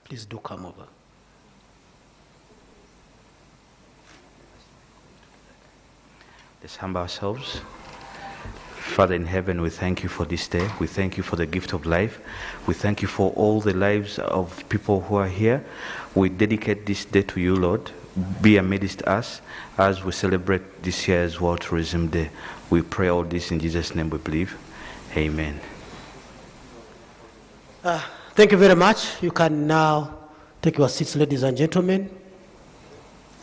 Please do come over. Let's humble ourselves. Father in heaven, we thank you for this day. We thank you for the gift of life. We thank you for all the lives of people who are here. We dedicate this day to you, Lord. Be amidst us as we celebrate this year's World Tourism Day. We pray all this in Jesus' name we believe. Amen. Thank you very much. You can now take your seats, ladies and gentlemen.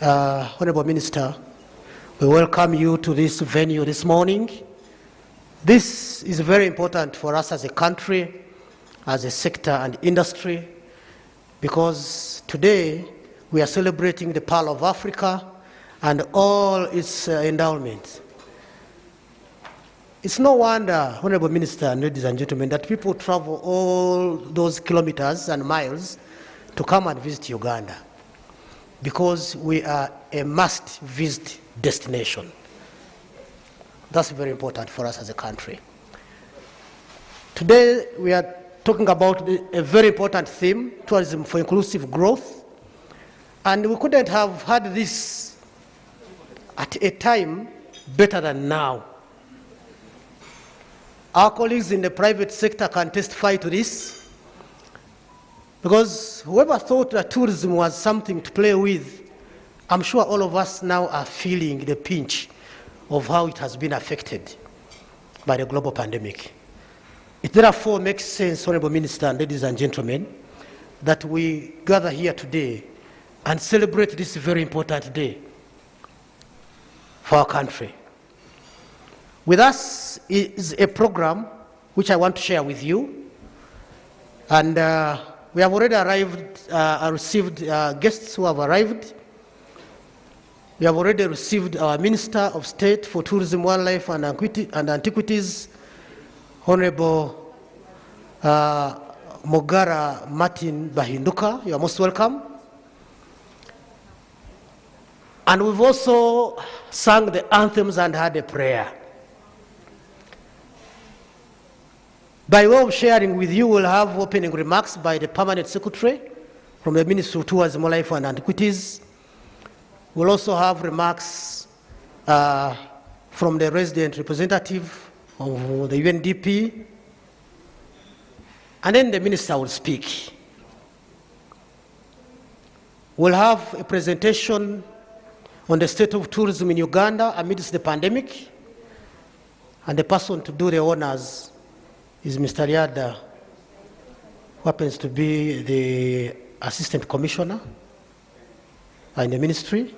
Honorable Minister, we welcome you to this venue this morning. This is very important for us as a country, as a sector and industry, because today we are celebrating the Pearl of Africa and all its endowments. It's no wonder, Honorable Minister and ladies and gentlemen, that people travel all those kilometers and miles to come and visit Uganda, because we are a must-visit destination. That's very important for us as a country. Today we are talking about a very important theme, tourism for inclusive growth. And we couldn't have had this at a time better than now. Our colleagues in the private sector can testify to this, because whoever thought that tourism was something to play with, I'm sure all of us now are feeling the pinch of how it has been affected by the global pandemic. It therefore makes sense, Honorable Minister and ladies and gentlemen, that we gather here today and celebrate this very important day for our country. With us is a program which I want to share with you, and we have already received guests who have arrived. We have already received our Minister of State for Tourism, Wildlife and Antiquities, Honorable Mogara Martin Bahinduka. You are most welcome. And we've also sung the anthems and had a prayer. By way of sharing with you, we'll have opening remarks by the Permanent Secretary from the Ministry of Tourism, Wildlife and Antiquities. We'll also have remarks from the resident representative of the UNDP, and then the Minister will speak. We'll have a presentation on the state of tourism in Uganda amidst the pandemic, and the person to do the honors is Mr. Liada, who happens to be the Assistant Commissioner in the ministry.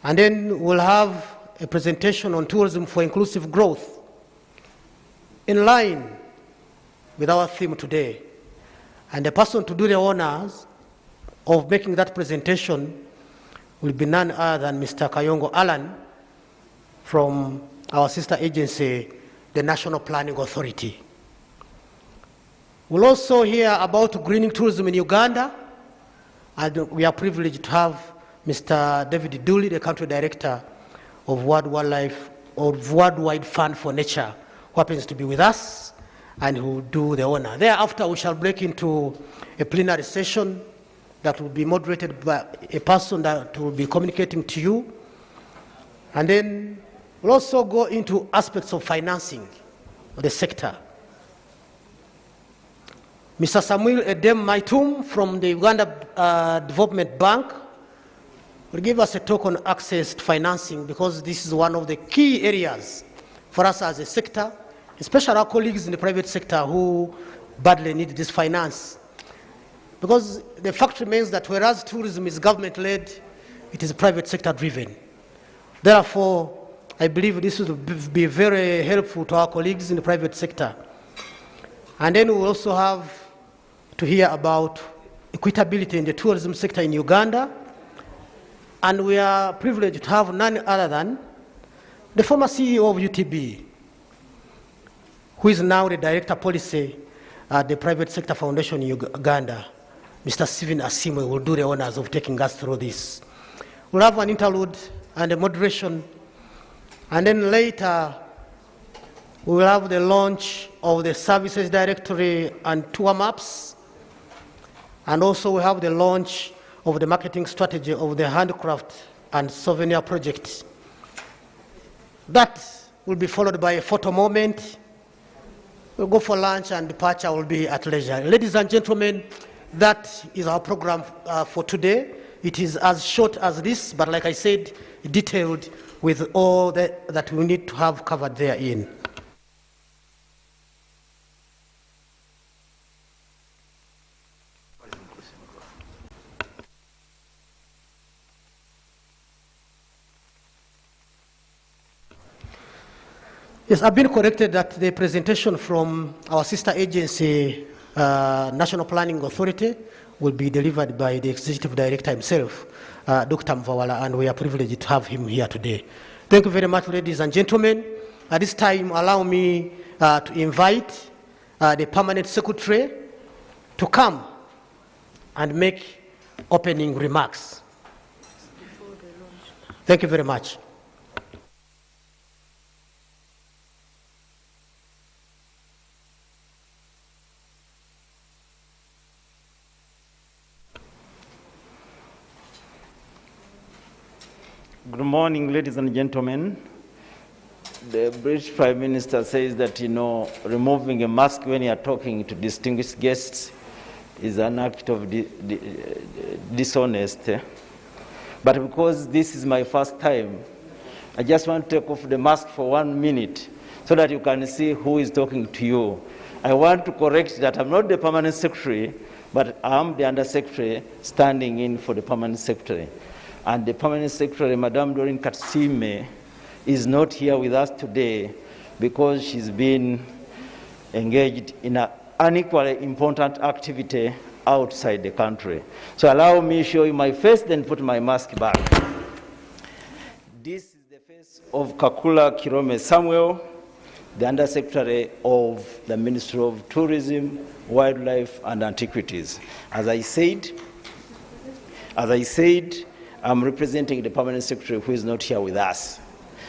And then we'll have a presentation on tourism for inclusive growth in line with our theme today. And the person to do the honors of making that presentation will be none other than Mr. Kayongo Alan from our sister agency, the National Planning Authority. We'll also hear about greening tourism in Uganda, and we are privileged to have Mr. David Dooley, the country director of Worldwide Fund for Nature, who happens to be with us and who will do the honor. Thereafter, we shall break into a plenary session that will be moderated by a person that will be communicating to you. And then we'll also go into aspects of financing of the sector. Mr. Samuel Edem Maitum from the Uganda Development Bank will give us a talk on access to financing, because this is one of the key areas for us as a sector, especially our colleagues in the private sector who badly need this finance. Because the fact remains that whereas tourism is government-led, it is private sector-driven. Therefore, I believe this will be very helpful to our colleagues in the private sector. And then we will also have to hear about equitability in the tourism sector in Uganda. And we are privileged to have none other than the former CEO of UTB, who is now the Director Policy at the Private Sector Foundation in Uganda. Mr. Stephen Asimwe will do the honors of taking us through this. We'll have an interlude and a moderation, and then later we will have the launch of the Services Directory and tour maps. And also we have the launch of the marketing strategy of the handcraft and souvenir project. That will be followed by a photo moment. We'll go for lunch and departure will be at leisure. Ladies and gentlemen, that is our program for today. It is as short as this, but like I said, detailed with all that we need to have covered therein. Yes, I've been corrected that the presentation from our sister agency, National Planning Authority, will be delivered by the Executive Director himself, Dr. Mvawala, and we are privileged to have him here today. Thank you very much, ladies and gentlemen. At this time, allow me to invite the Permanent Secretary to come and make opening remarks. Thank you very much. Good morning, ladies and gentlemen. The British Prime Minister says that, removing a mask when you are talking to distinguished guests is an act of dishonest. But because this is my first time, I just want to take off the mask for 1 minute so that you can see who is talking to you. I want to correct that I'm not the Permanent Secretary, but I'm the Under-Secretary standing in for the Permanent Secretary. And the Permanent Secretary, Madame Doreen Katsime, is not here with us today because she's been engaged in an unequally important activity outside the country. So allow me to show you my face, then put my mask back. This is the face of Kakula Kirome Samuel, the Under-Secretary of the Ministry of Tourism, Wildlife and Antiquities. As I said, I'm representing the Permanent Secretary who is not here with us.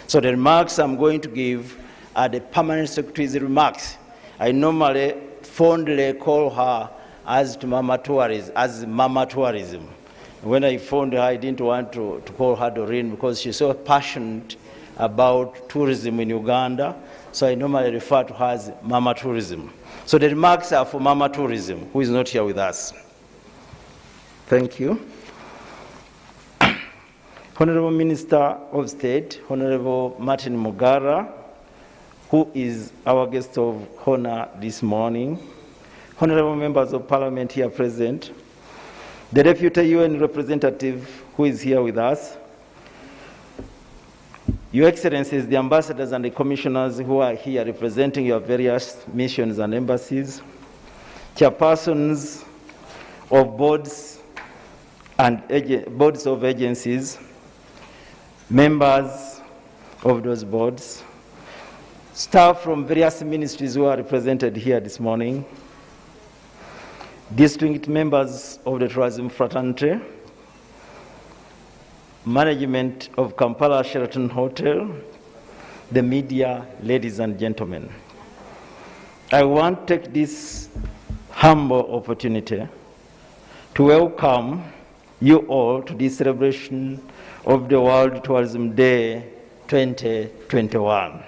So the remarks I'm going to give are the Permanent Secretary's remarks. I normally fondly call her as Mama Tourism. When I phoned her, I didn't want to call her Doreen because she's so passionate about tourism in Uganda. So I normally refer to her as Mama Tourism. So the remarks are for Mama Tourism, who is not here with us. Thank you. Honorable Minister of State, Honorable Martin Mugara, who is our guest of honor this morning, honorable members of Parliament here present, the Deputy UN representative who is here with us, Your Excellencies, the ambassadors and the commissioners who are here representing your various missions and embassies, chairpersons of boards and boards of agencies, members of those boards, staff from various ministries who are represented here this morning, distinguished members of the tourism fraternity, management of Kampala Sheraton Hotel, the media, ladies and gentlemen. I want to take this humble opportunity to welcome you all to this celebration of the World Tourism Day 2021.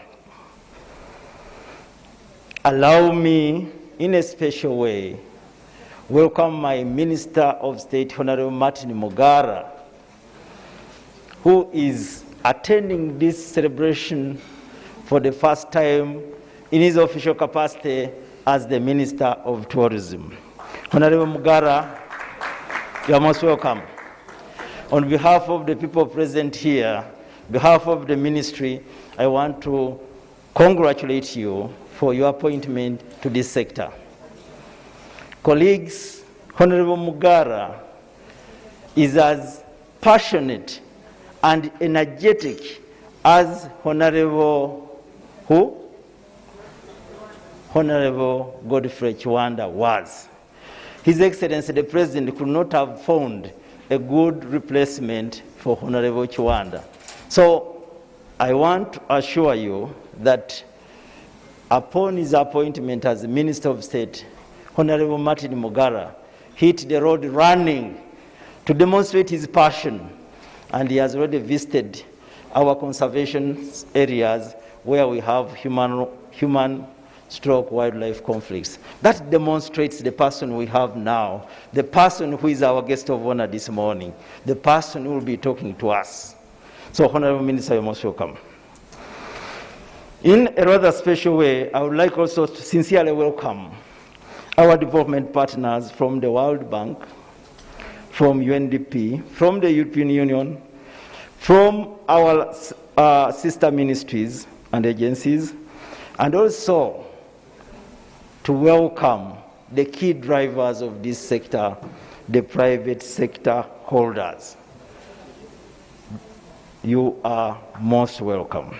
Allow me, in a special way, welcome my Minister of State, Honorable Martin Mugara, who is attending this celebration for the first time in his official capacity as the Minister of Tourism. Honorable Mugara, you are most welcome. On behalf of the people present here, on behalf of the ministry, I want to congratulate you for your appointment to this sector. Colleagues, Honorable Mugara is as passionate and energetic as Honorable who? Honorable Godfrey Chiwanda was. His Excellency the President could not have found a good replacement for Honorable Chiwanda. So I want to assure you that upon his appointment as Minister of State, Honorable Martin Mugara hit the road running to demonstrate his passion. And he has already visited our conservation areas where we have human/wildlife conflicts. That demonstrates the person we have now, the person who is our guest of honor this morning, the person who will be talking to us. So, Honorable Minister, you're most welcome. In a rather special way, I would like also to sincerely welcome our development partners from the World Bank, from UNDP, from the European Union, from our sister ministries and agencies, and also to welcome the key drivers of this sector, the private sector holders. You are most welcome.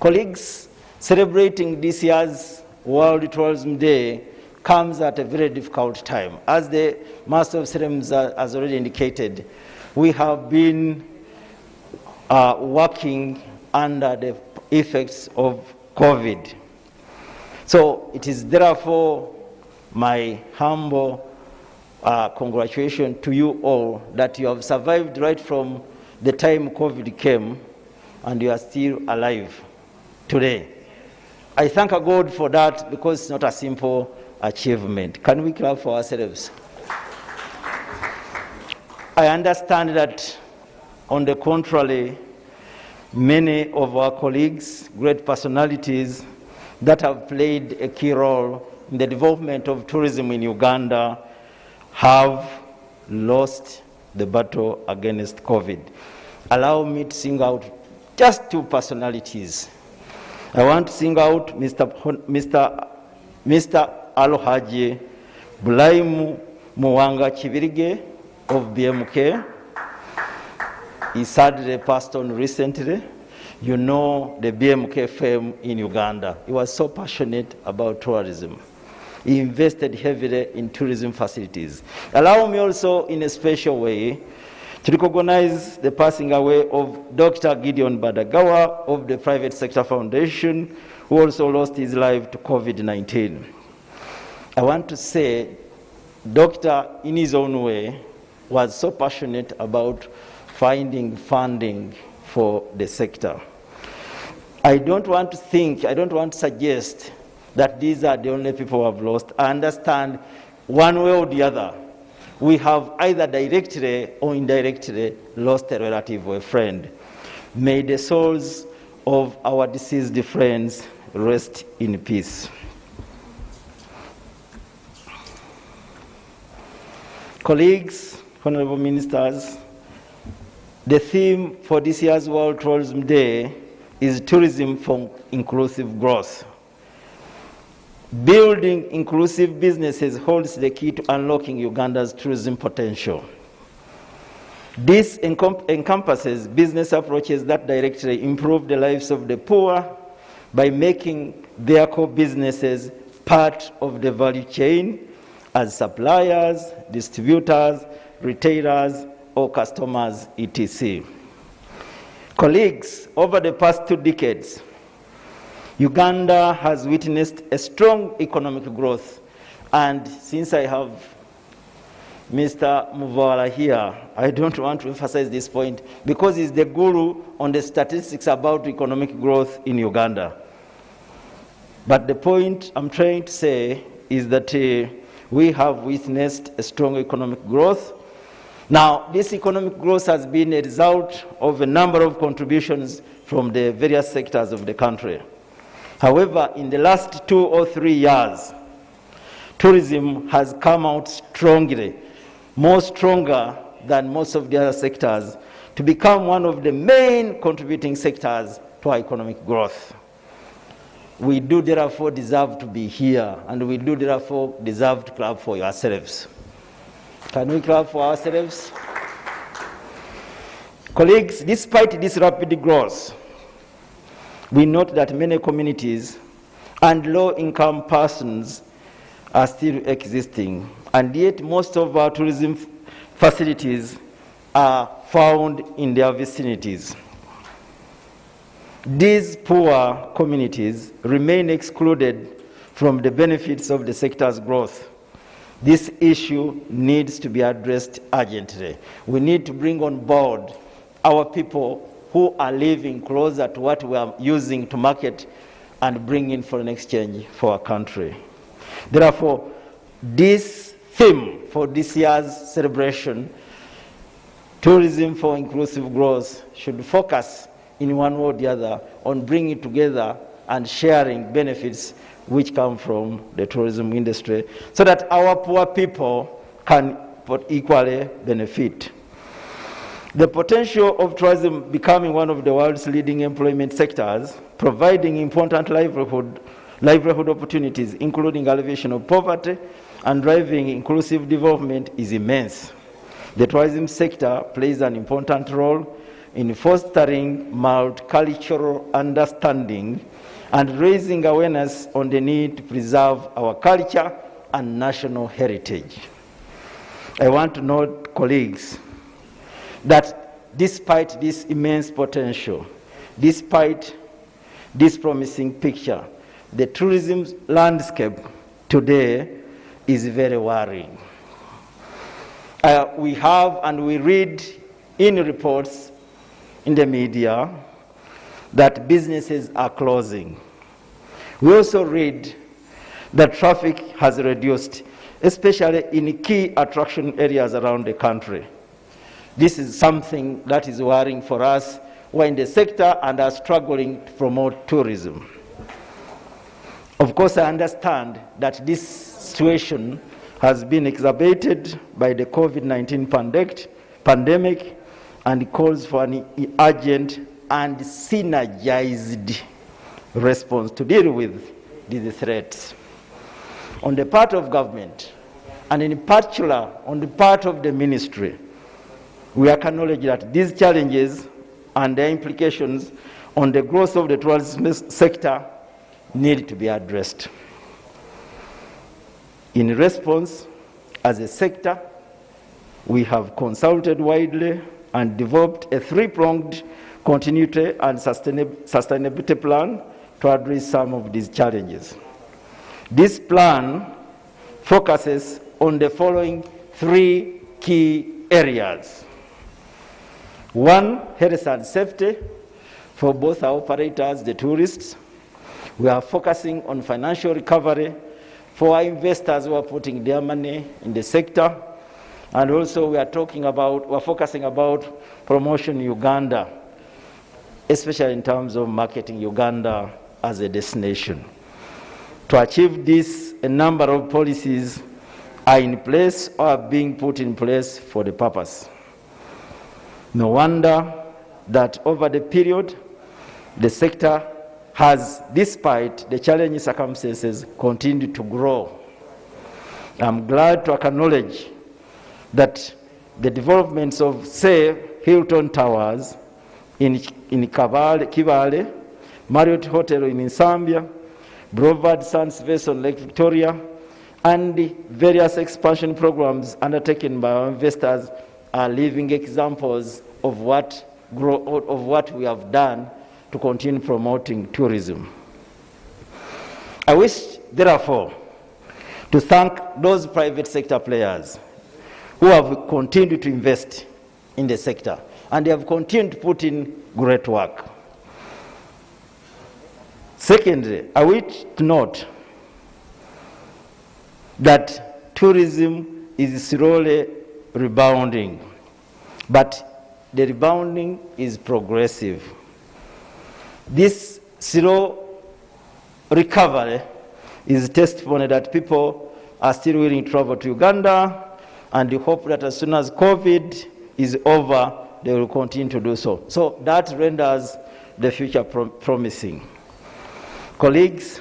Colleagues, celebrating this year's World Tourism Day comes at a very difficult time. As the Master of Ceremonies has already indicated, we have been working under the effects of COVID. So it is therefore my humble congratulations to you all that you have survived right from the time COVID came and you are still alive today. I thank God for that because it's not a simple achievement. Can we clap for ourselves? I understand that, on the contrary, many of our colleagues, great personalities that have played a key role in the development of tourism in Uganda have lost the battle against COVID. Allow me to sing out just two personalities. I want to sing out Mr. Alhaji Bulaimu Muwanga Chibirige of BMK. He sadly passed on recently. You know the BMK firm in Uganda. He was so passionate about tourism. He invested heavily in tourism facilities. Allow me also, in a special way, to recognize the passing away of Dr. Gideon Badagawa of the Private Sector Foundation, who also lost his life to COVID-19. I want to say, Doctor, in his own way, was so passionate about finding funding for the sector. I don't want to suggest that these are the only people who have lost. I understand one way or the other, we have either directly or indirectly lost a relative or a friend. May the souls of our deceased friends rest in peace. Colleagues, honorable ministers, the theme for this year's World Tourism Day is Tourism for Inclusive Growth. Building inclusive businesses holds the key to unlocking Uganda's tourism potential. This encompasses business approaches that directly improve the lives of the poor by making their core businesses part of the value chain as suppliers, distributors, retailers, or customers, etc. Colleagues, over the past 2 decades, Uganda has witnessed a strong economic growth. And since I have Mr. Muvala here, I don't want to emphasize this point because he's the guru on the statistics about economic growth in Uganda. But the point I'm trying to say is that we have witnessed a strong economic growth. Now, this economic growth has been a result of a number of contributions from the various sectors of the country. However, in the last 2 or 3 years, tourism has come out strongly, more stronger than most of the other sectors, to become one of the main contributing sectors to our economic growth. We do therefore deserve to be here, and we do therefore deserve to clap for yourselves. Can we clap for ourselves? Colleagues, despite this rapid growth, we note that many communities and low-income persons are still existing, and yet most of our tourism facilities are found in their vicinities. These poor communities remain excluded from the benefits of the sector's growth this issue needs to be addressed urgently. We need to bring on board our people who are living closer to what we are using to market and bring in foreign exchange for our country. Therefore, this theme for this year's celebration, Tourism for Inclusive Growth, should focus in one way or the other on bringing together and sharing benefits which come from the tourism industry so that our poor people can equally benefit. The potential of tourism becoming one of the world's leading employment sectors, providing important livelihood opportunities, including alleviation of poverty and driving inclusive development, is immense. The tourism sector plays an important role in fostering multicultural understanding and raising awareness on the need to preserve our culture and national heritage. I want to note, colleagues, that despite this immense potential, despite this promising picture, the tourism landscape today is very worrying. We have and we read in reports in the media that businesses are closing. We also read that traffic has reduced, especially in key attraction areas around the country. This is something that is worrying for us who are in the sector and are struggling to promote tourism. Of course, I understand that this situation has been exacerbated by the COVID-19 pandemic and calls for an urgent and synergized response to deal with these threats. On the part of government, and in particular on the part of the ministry, we acknowledge that these challenges and their implications on the growth of the tourism sector need to be addressed. In response, as a sector, we have consulted widely and developed a three-pronged continuity and sustainability plan to address some of these challenges. This plan focuses on the following three key areas. One, health and safety for both our operators, the tourists. We are focusing on financial recovery for our investors who are putting their money in the sector. And also we are focusing about promotion Uganda, especially in terms of marketing Uganda as a destination. To achieve this, a number of policies are in place or are being put in place for the purpose. No wonder that over the period, the sector has, despite the challenging circumstances, continued to grow. I'm glad to acknowledge that the developments of, say, Hilton Towers in Kivale, Marriott Hotel in Zambia, Brevard Sands Vessel Lake Victoria, and the various expansion programs undertaken by our investors are living examples of what we have done to continue promoting tourism. I wish, therefore, to thank those private sector players who have continued to invest in the sector, and they have continued to put in great work. Secondly, I wish to note that tourism is slowly rebounding, but the rebounding is progressive. This slow recovery is testimony that people are still willing to travel to Uganda, and we hope that as soon as COVID is over, they will continue to do so. So that renders the future promising. Colleagues,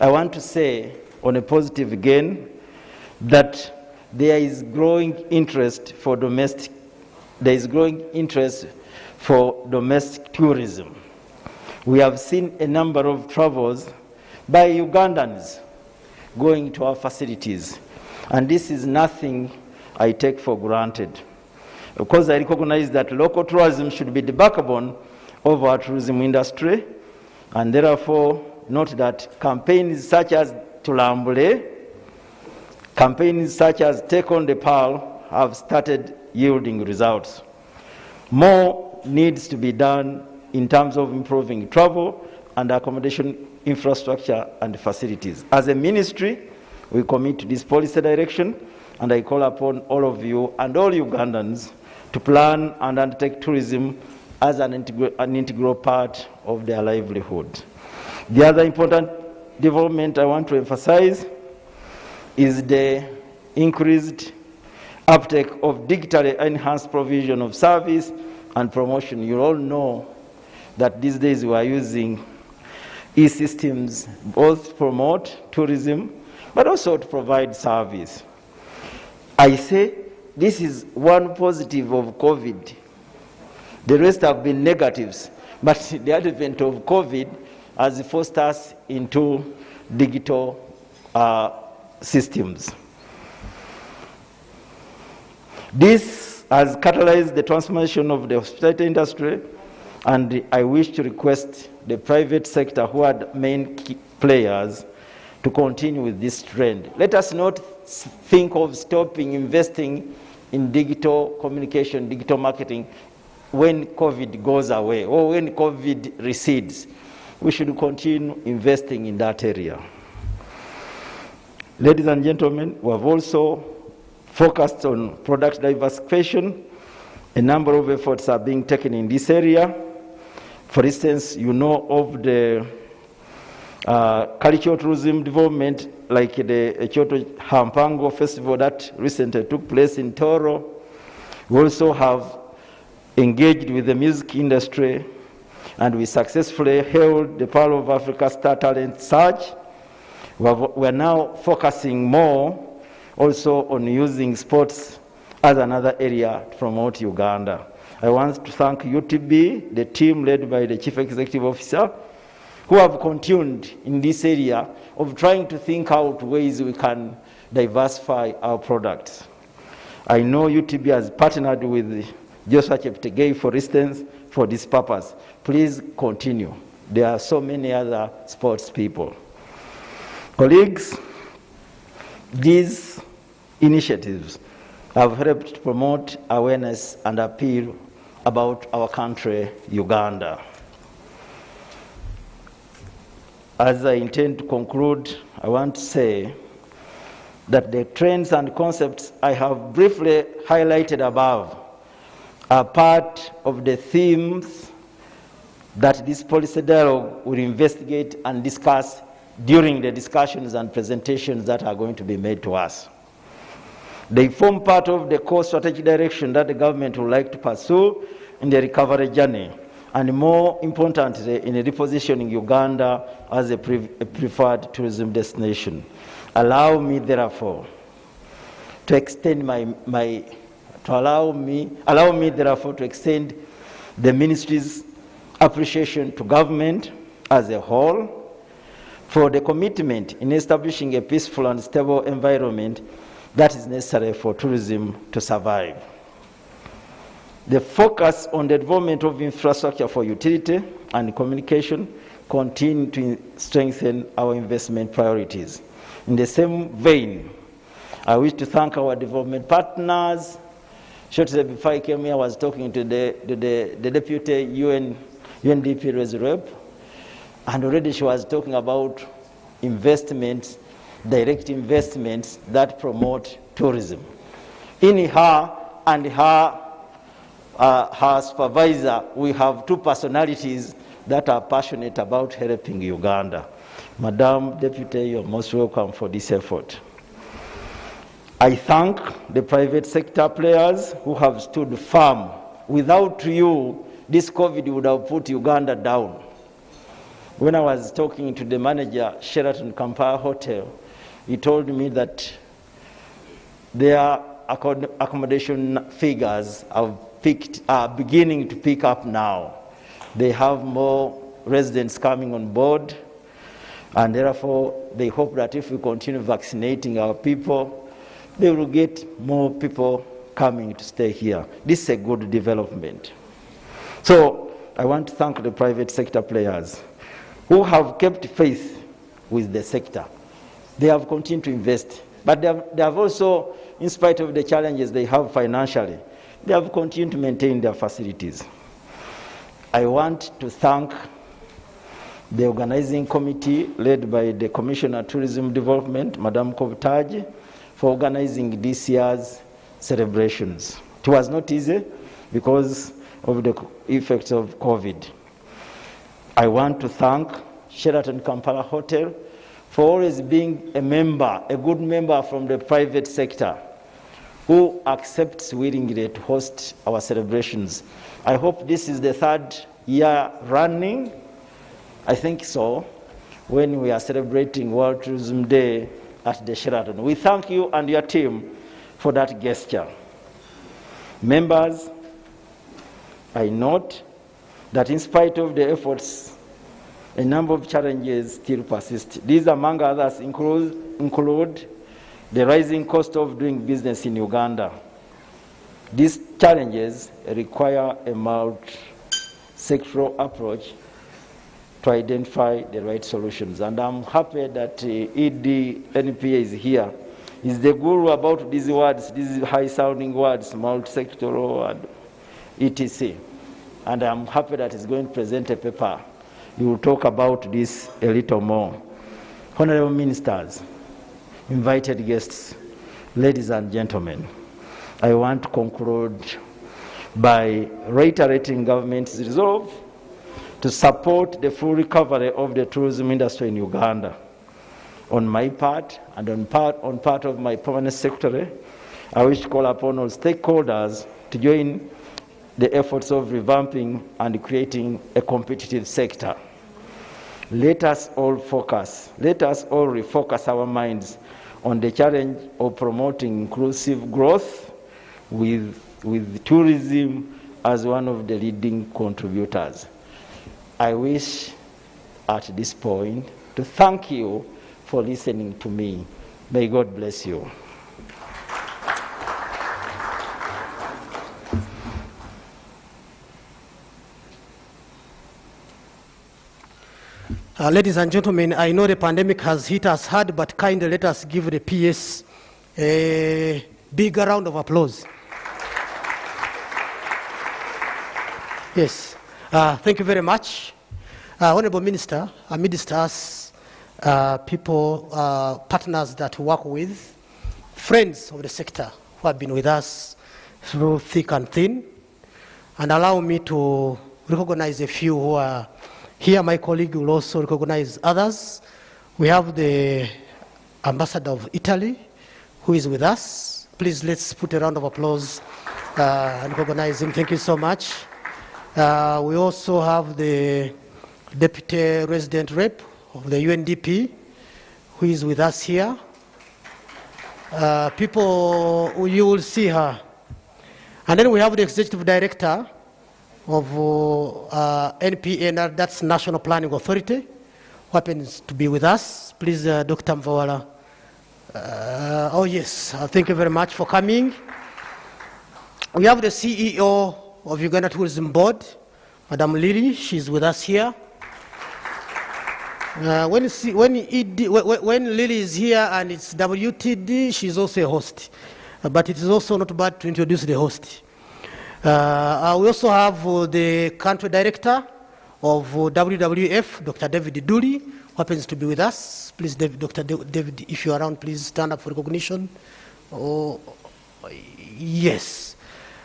I want to say on a positive again that there is growing interest for domestic tourism. We have seen a number of travels by Ugandans going to our facilities, and this is nothing I take for granted. Of course, I recognize that local tourism should be the backbone of our tourism industry, and therefore note that campaigns such as Tulambule Campaigns such as Take on the Pearl have started yielding results. More needs to be done in terms of improving travel and accommodation infrastructure and facilities. As a ministry, we commit to this policy direction, and I call upon all of you and all Ugandans to plan and undertake tourism as an integral part of their livelihood. The other important development I want to emphasize is the increased uptake of digitally enhanced provision of service and promotion. You all know that these days we are using e-systems both to promote tourism but also to provide service. I say this is one positive of COVID. The rest have been negatives, but the advent of COVID has forced us into digital systems. This has catalyzed the transformation of the hospitality industry, and I wish to request the private sector, who are the main key players, to continue with this trend. Let us not think of stopping investing in digital communication, digital marketing, when COVID goes away or when COVID recedes. We should continue investing in that area. Ladies and gentlemen, we have also focused on product diversification. A number of efforts are being taken in this area. For instance, you know of the cultural tourism development, like the Kyoto Hampango Festival that recently took place in Toro. We also have engaged with the music industry, and we successfully held the Pearl of Africa Star Talent Search. We're now focusing more also on using sports as another area to promote Uganda. I want to thank UTB, the team led by the Chief Executive Officer, who have continued in this area of trying to think out ways we can diversify our products. I know UTB has partnered with Joshua Cheptegei, for instance, for this purpose. Please continue. There are so many other sports people. Colleagues, these initiatives have helped promote awareness and appeal about our country, Uganda. As I intend to conclude, I want to say that the trends and concepts I have briefly highlighted above are part of the themes that this policy dialogue will investigate and discuss during the discussions and presentations that are going to be made to us. They form part of the core strategic direction that the government would like to pursue in the recovery journey, and more importantly, in repositioning Uganda as a preferred tourism destination. Allow me, therefore, to extend allow me, therefore, to extend the ministry's appreciation to government as a whole for the commitment in establishing a peaceful and stable environment that is necessary for tourism to survive. The focus on the development of infrastructure for utility and communication continue to strengthen our investment priorities. In the same vein, I wish to thank our development partners. Shortly before I came here, I was talking to the deputy UNDP rep, and already she was talking about investments, direct investments that promote tourism. In her and her supervisor, we have two personalities that are passionate about helping Uganda. Madam Deputy, you're most welcome for this effort. I thank the private sector players who have stood firm. Without you, this COVID would have put Uganda down. When I was talking to the manager, Sheraton Kampala Hotel, he told me that their accommodation figures are beginning to pick up now. They have more residents coming on board, and therefore they hope that if we continue vaccinating our people, they will get more people coming to stay here. This is a good development. So I want to thank the private sector players who have kept faith with the sector. They have continued to invest. But they have also, in spite of the challenges they have financially, they have continued to maintain their facilities. I want to thank the organizing committee led by the Commissioner of Tourism Development, Madam Kovtaji, for organizing this year's celebrations. It was not easy because of the effects of COVID. I want to thank Sheraton Kampala Hotel for always being a member, a good member from the private sector, who accepts willingly to host our celebrations. I hope this is the third year running, I think so, when we are celebrating World Tourism Day at the Sheraton. We thank you and your team for that gesture. Members, I note that in spite of the efforts, a number of challenges still persist. These, among others, include the rising cost of doing business in Uganda. These challenges require a multi-sectoral approach to identify the right solutions. And I'm happy that EDNPA is here. He's the guru about these words, these high-sounding words, multi-sectoral and etc. And I'm happy that he's going to present a paper. He will talk about this a little more. Honorable ministers, invited guests, ladies and gentlemen, I want to conclude by reiterating government's resolve to support the full recovery of the tourism industry in Uganda. On my part, and on part of my permanent secretary, I wish to call upon all stakeholders to join the efforts of revamping and creating a competitive sector. Let us all refocus our minds on the challenge of promoting inclusive growth with tourism as one of the leading contributors. I wish at this point to thank you for listening to me. May God bless you. Ladies and gentlemen, I know the pandemic has hit us hard, but kindly let us give the PS a big round of applause. Yes, thank you very much. Honorable Minister, amidst us, people, partners that we work with, friends of the sector who have been with us through thick and thin, and allow me to recognize a few who are here. My colleague will also recognize others. We have the Ambassador of Italy who is with us. Please let's put a round of applause and recognize him. Thank you so much. We also have the Deputy Resident Rep of the UNDP who is with us here. People, you will see her. And then we have the Executive Director of NPA, that's National Planning Authority, who happens to be with us. Please, Dr. Mvawala. Oh yes, thank you very much for coming. We have the CEO of Uganda Tourism Board, Madam Lily, she's with us here. When Lily is here and it's WTD, she's also a host. But it is also not bad to introduce the host. We also have the country director of WWF, Dr. David Dooley, who happens to be with us. Please, Dr. David, if you're around, please stand up for recognition. Oh, yes.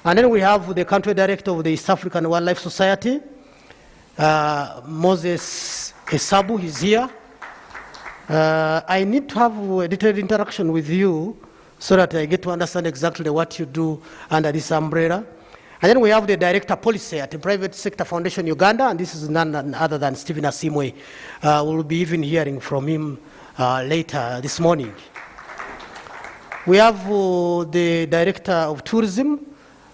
And then we have the country director of the East African Wildlife Society, Moses Esabu, he's here. I need to have a detailed interaction with you so that I get to understand exactly what you do under this umbrella. And then we have the Director Policy at the Private Sector Foundation Uganda, and this is none other than Stephen Asimwe. We'll be even hearing from him later this morning. We have the Director of Tourism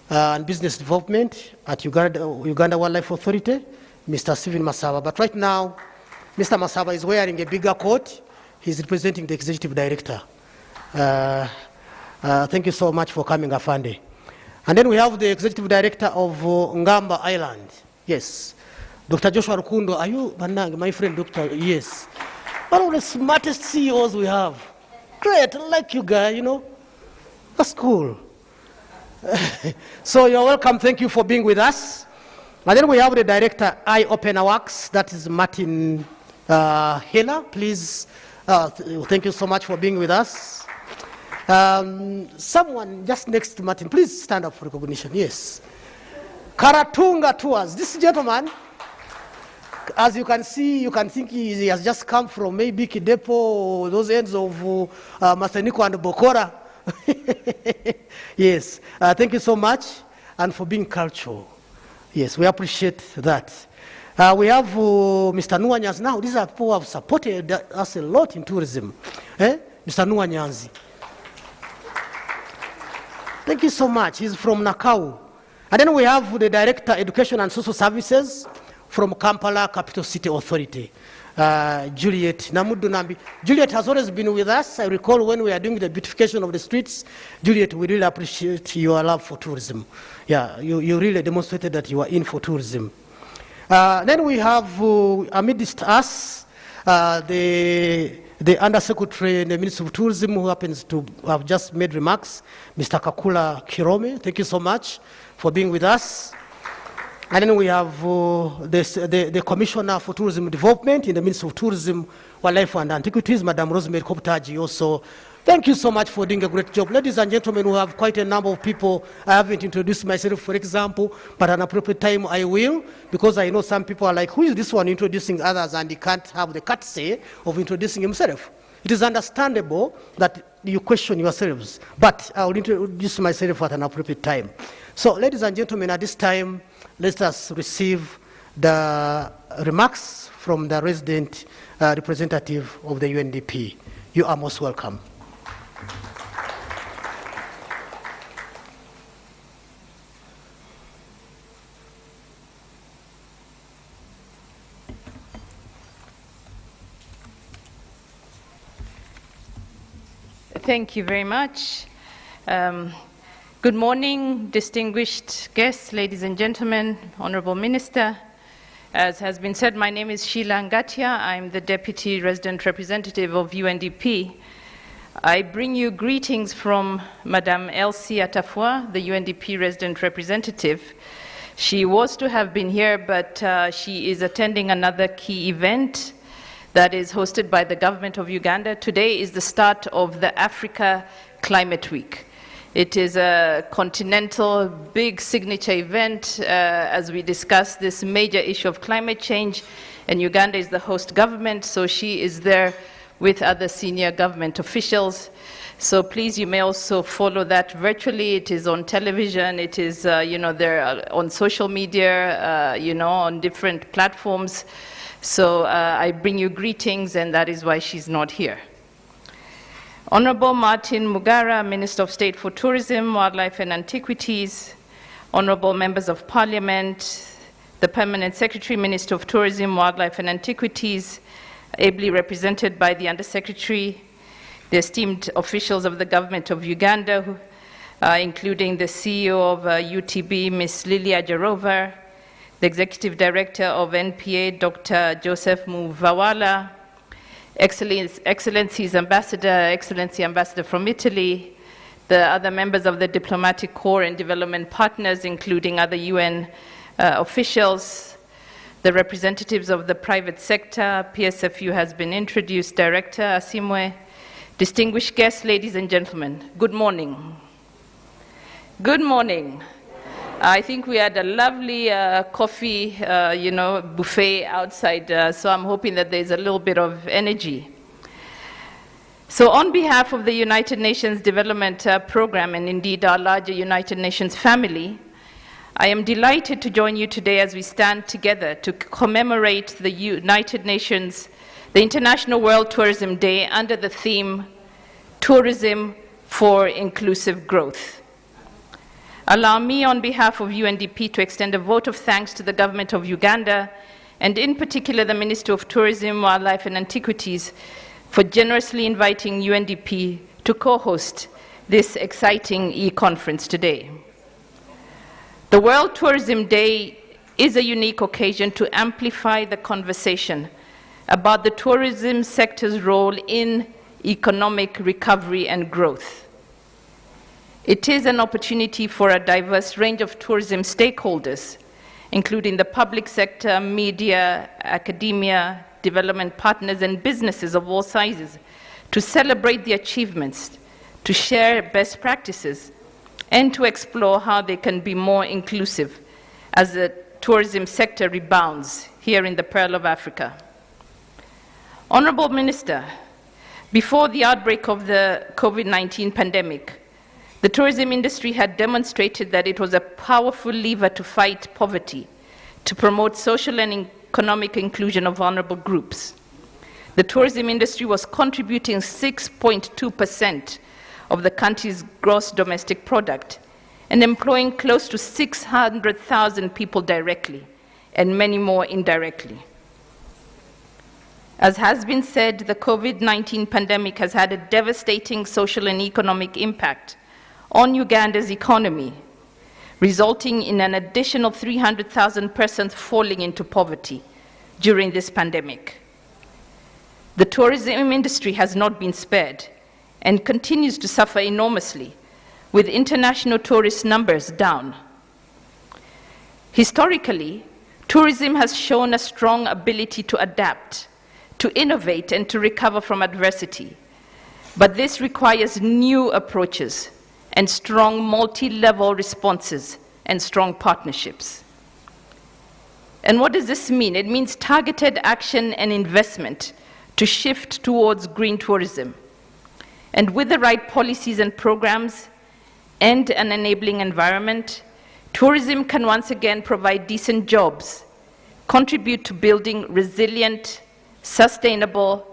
and Business Development at Uganda Wildlife Authority, Mr. Stephen Masaba. But right now, Mr. Masaba is wearing a bigger coat. He's representing the Executive Director. Thank you so much for coming, Afande. And then we have the Executive Director of Ngamba Island. Yes. Dr. Joshua Rukundo, are you, my friend, Doctor? Yes. One of the smartest CEOs we have. Great, I like you guys, you know. That's cool. So you're welcome. Thank you for being with us. And then we have the director, Eye Opener Works. That is Martin Hiller. Please, thank you so much for being with us. Someone just next to Martin, please stand up for recognition. Yes. Karatunga Tours. This gentleman, as you can see, you can think he has just come from maybe Kidepo or those ends of Maseniko and Bokora. Yes. Thank you so much, and for being cultural. Yes, we appreciate that. We have Mr. Nuanyas now. These are people who have supported us a lot in tourism. Mr. Nuanyanzi. Thank you so much. He's from Nakau. And then we have the Director, Education and Social Services from Kampala Capital City Authority, Juliet Namudu Nambi. Juliet has always been with us. I recall when we are doing the beautification of the streets, Juliet, we really appreciate your love for tourism. Yeah, you really demonstrated that you are in for tourism. Then we have amidst us the Undersecretary in the Ministry of Tourism, who happens to have just made remarks, Mr. Kakula Kirome. Thank you so much for being with us. And then we have the Commissioner for Tourism Development in the Ministry of Tourism, Wildlife and Antiquities, Madam Rosemary Koptaji also. Thank you so much for doing a great job. Ladies and gentlemen, we have quite a number of people. I haven't introduced myself, for example, but at an appropriate time I will, because I know some people are like, who is this one introducing others, and he can't have the courtesy of introducing himself. It is understandable that you question yourselves, but I will introduce myself at an appropriate time. So, ladies and gentlemen, at this time, let us receive the remarks from the resident representative of the UNDP. You are most welcome. Thank you very much. Good morning, distinguished guests, ladies and gentlemen, Honorable Minister. As has been said, my name is Sheila Ngatia. I'm the Deputy Resident Representative of UNDP. I bring you greetings from Madame Elsie Atafua, the UNDP Resident Representative. She was to have been here, but she is attending another key event that is hosted by the government of Uganda. Today is the start of the Africa Climate Week. It is a continental, big signature event as we discuss this major issue of climate change, and Uganda is the host government, so she is there with other senior government officials. So please, you may also follow that virtually. It is on television, it is, there on social media, on different platforms. So I bring you greetings, and that is why she's not here. Honorable Martin Mugara, Minister of State for Tourism, Wildlife and Antiquities, Honorable Members of Parliament, the Permanent Secretary, Minister of Tourism, Wildlife and Antiquities, ably represented by the Undersecretary, the esteemed officials of the Government of Uganda, including the CEO of UTB, Ms. Lilia Jarova, the Executive Director of NPA, Dr. Joseph Muvawala, Excellency Ambassador from Italy, the other members of the Diplomatic Corps and development partners, including other UN officials, the representatives of the private sector, PSFU has been introduced, Director Asimwe, distinguished guests, ladies and gentlemen, good morning. Good morning. I think we had a lovely coffee, buffet outside, so I'm hoping that there's a little bit of energy. So on behalf of the United Nations Development Program, and indeed our larger United Nations family, I am delighted to join you today as we stand together to commemorate the United Nations, the International World Tourism Day under the theme, Tourism for Inclusive Growth. Allow me, on behalf of UNDP, to extend a vote of thanks to the government of Uganda, and in particular the Minister of Tourism, Wildlife and Antiquities, for generously inviting UNDP to co-host this exciting e-conference today. The World Tourism Day is a unique occasion to amplify the conversation about the tourism sector's role in economic recovery and growth. It is an opportunity for a diverse range of tourism stakeholders, including the public sector, media, academia, development partners, and businesses of all sizes, to celebrate the achievements, to share best practices, and to explore how they can be more inclusive as the tourism sector rebounds here in the Pearl of Africa. Honorable Minister, before the outbreak of the COVID-19 pandemic, the tourism industry had demonstrated that it was a powerful lever to fight poverty, to promote social and economic inclusion of vulnerable groups. The tourism industry was contributing 6.2% of the country's gross domestic product and employing close to 600,000 people directly and many more indirectly. As has been said, the COVID-19 pandemic has had a devastating social and economic impact on Uganda's economy, resulting in an additional 300,000 persons falling into poverty during this pandemic. The tourism industry has not been spared and continues to suffer enormously, with international tourist numbers down. Historically, tourism has shown a strong ability to adapt, to innovate, and to recover from adversity. But this requires new approaches and strong multi-level responses and strong partnerships. And what does this mean? It means targeted action and investment to shift towards green tourism. And with the right policies and programs and an enabling environment, tourism can once again provide decent jobs, contribute to building resilient, sustainable,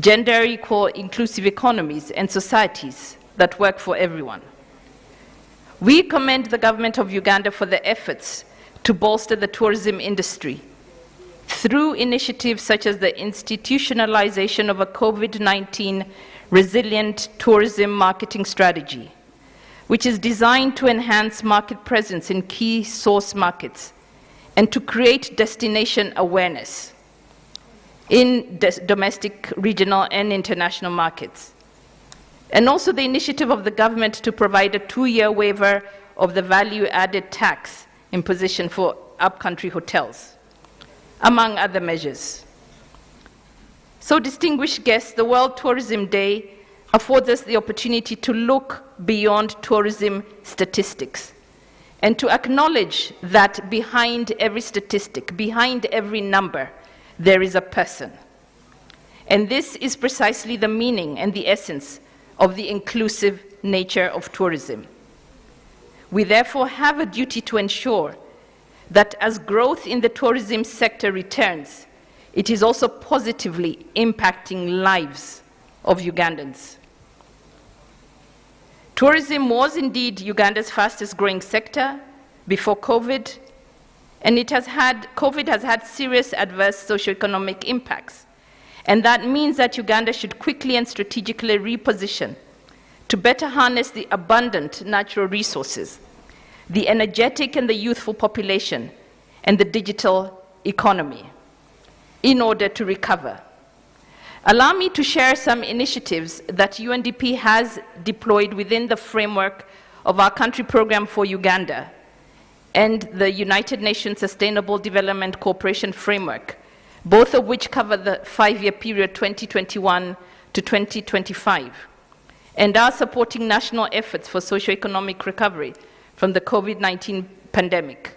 gender equal, inclusive economies and societies that work for everyone. We commend the government of Uganda for the efforts to bolster the tourism industry through initiatives such as the institutionalization of a COVID-19 resilient tourism marketing strategy, which is designed to enhance market presence in key source markets and to create destination awareness in domestic, regional, and international markets. And also the initiative of the government to provide a 2-year waiver of the value-added tax imposition for upcountry hotels, among other measures. So, distinguished guests, the World Tourism Day affords us the opportunity to look beyond tourism statistics and to acknowledge that behind every statistic, behind every number, there is a person. And this is precisely the meaning and the essence of the inclusive nature of tourism. We therefore have a duty to ensure that as growth in the tourism sector returns, it is also positively impacting lives of Ugandans. Tourism was indeed Uganda's fastest growing sector before COVID, and COVID has had serious adverse socioeconomic impacts. And that means that Uganda should quickly and strategically reposition to better harness the abundant natural resources, the energetic and the youthful population, and the digital economy in order to recover. Allow me to share some initiatives that UNDP has deployed within the framework of our country program for Uganda and the United Nations Sustainable Development Cooperation Framework, both of which cover the 5-year period 2021 to 2025, and are supporting national efforts for socioeconomic recovery from the COVID-19 pandemic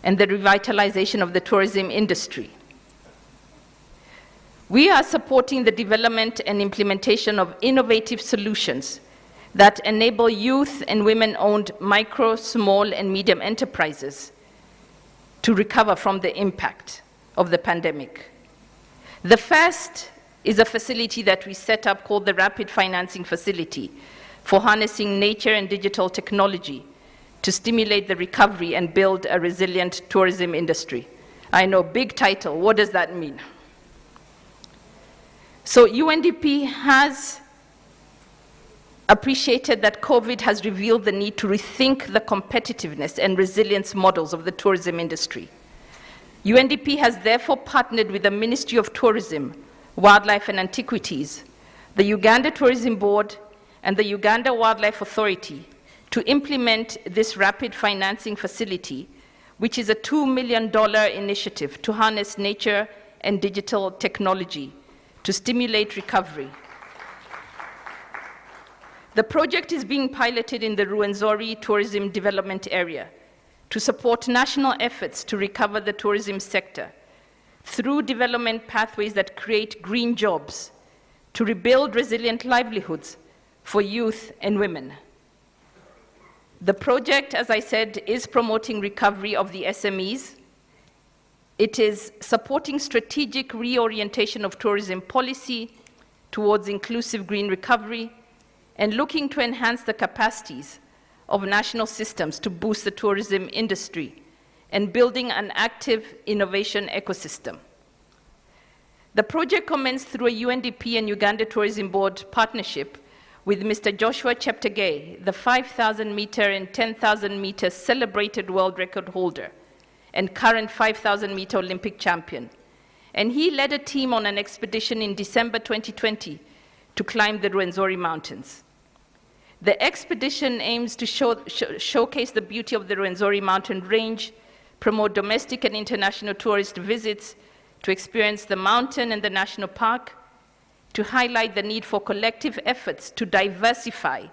and the revitalization of the tourism industry. We are supporting the development and implementation of innovative solutions that enable youth and women-owned micro, small, and medium enterprises to recover from the impact of the pandemic. The first is a facility that we set up called the Rapid Financing Facility for harnessing nature and digital technology to stimulate the recovery and build a resilient tourism industry. I know, big title, what does that mean? So UNDP has appreciated that COVID has revealed the need to rethink the competitiveness and resilience models of the tourism industry. UNDP has therefore partnered with the Ministry of Tourism Wildlife and Antiquities, the Uganda Tourism Board, and the Uganda Wildlife Authority to implement this rapid financing facility, which is a $2 million initiative to harness nature and digital technology to stimulate recovery. The project is being piloted in the Ruwenzori Tourism Development Area to support national efforts to recover the tourism sector through development pathways that create green jobs, to rebuild resilient livelihoods for youth and women. The project, as I said, is promoting recovery of the SMEs. It is supporting strategic reorientation of tourism policy towards inclusive green recovery and looking to enhance the capacities of national systems to boost the tourism industry and building an active innovation ecosystem. The project commenced through a UNDP and Uganda Tourism Board partnership with Mr. Joshua Cheptegei, the 5,000-meter and 10,000-meter celebrated world record holder and current 5,000-meter Olympic champion. And he led a team on an expedition in December 2020 to climb the Ruwenzori Mountains. The expedition aims to showcase the beauty of the Ruwenzori mountain range, promote domestic and international tourist visits to experience the mountain and the national park, to highlight the need for collective efforts to diversify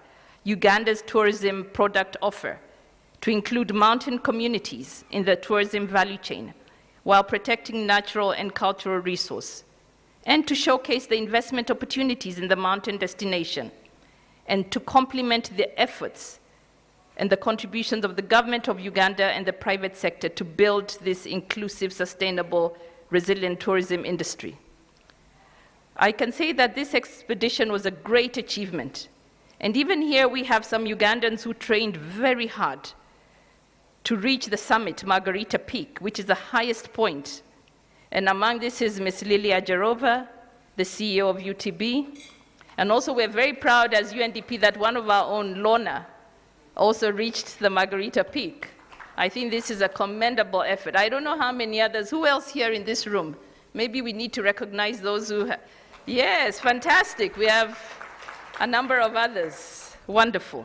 Uganda's tourism product offer, to include mountain communities in the tourism value chain, while protecting natural and cultural resources, and to showcase the investment opportunities in the mountain destination, and to complement the efforts and the contributions of the government of Uganda and the private sector to build this inclusive, sustainable, resilient tourism industry. I can say that this expedition was a great achievement. And even here we have some Ugandans who trained very hard to reach the summit, Margarita Peak, which is the highest point. And among this is Ms. Lilia Jarova, the CEO of UTB. And also we're very proud as UNDP that one of our own, Lorna, also reached the Margarita Peak. I think this is a commendable effort. I don't know how many others, who else here in this room? Maybe we need to recognize those who yes, fantastic. We have a number of others. Wonderful.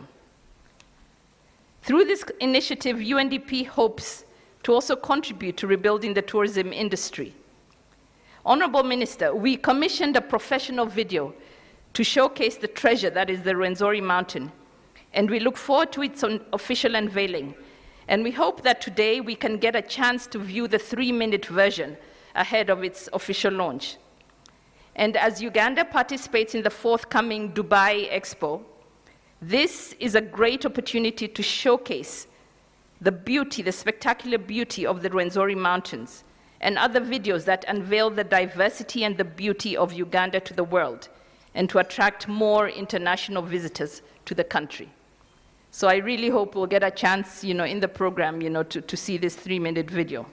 Through this initiative, UNDP hopes to also contribute to rebuilding the tourism industry. Honorable Minister, we commissioned a professional video to showcase the treasure that is the Ruwenzori Mountain, and we look forward to its official unveiling. And we hope that today we can get a chance to view the 3-minute version ahead of its official launch. And as Uganda participates in the forthcoming Dubai Expo, this is a great opportunity to showcase the beauty, the spectacular beauty of the Ruwenzori Mountains and other videos that unveil the diversity and the beauty of Uganda to the world and to attract more international visitors to the country. So I really hope we'll get a chance, in the program, to see this 3-minute video.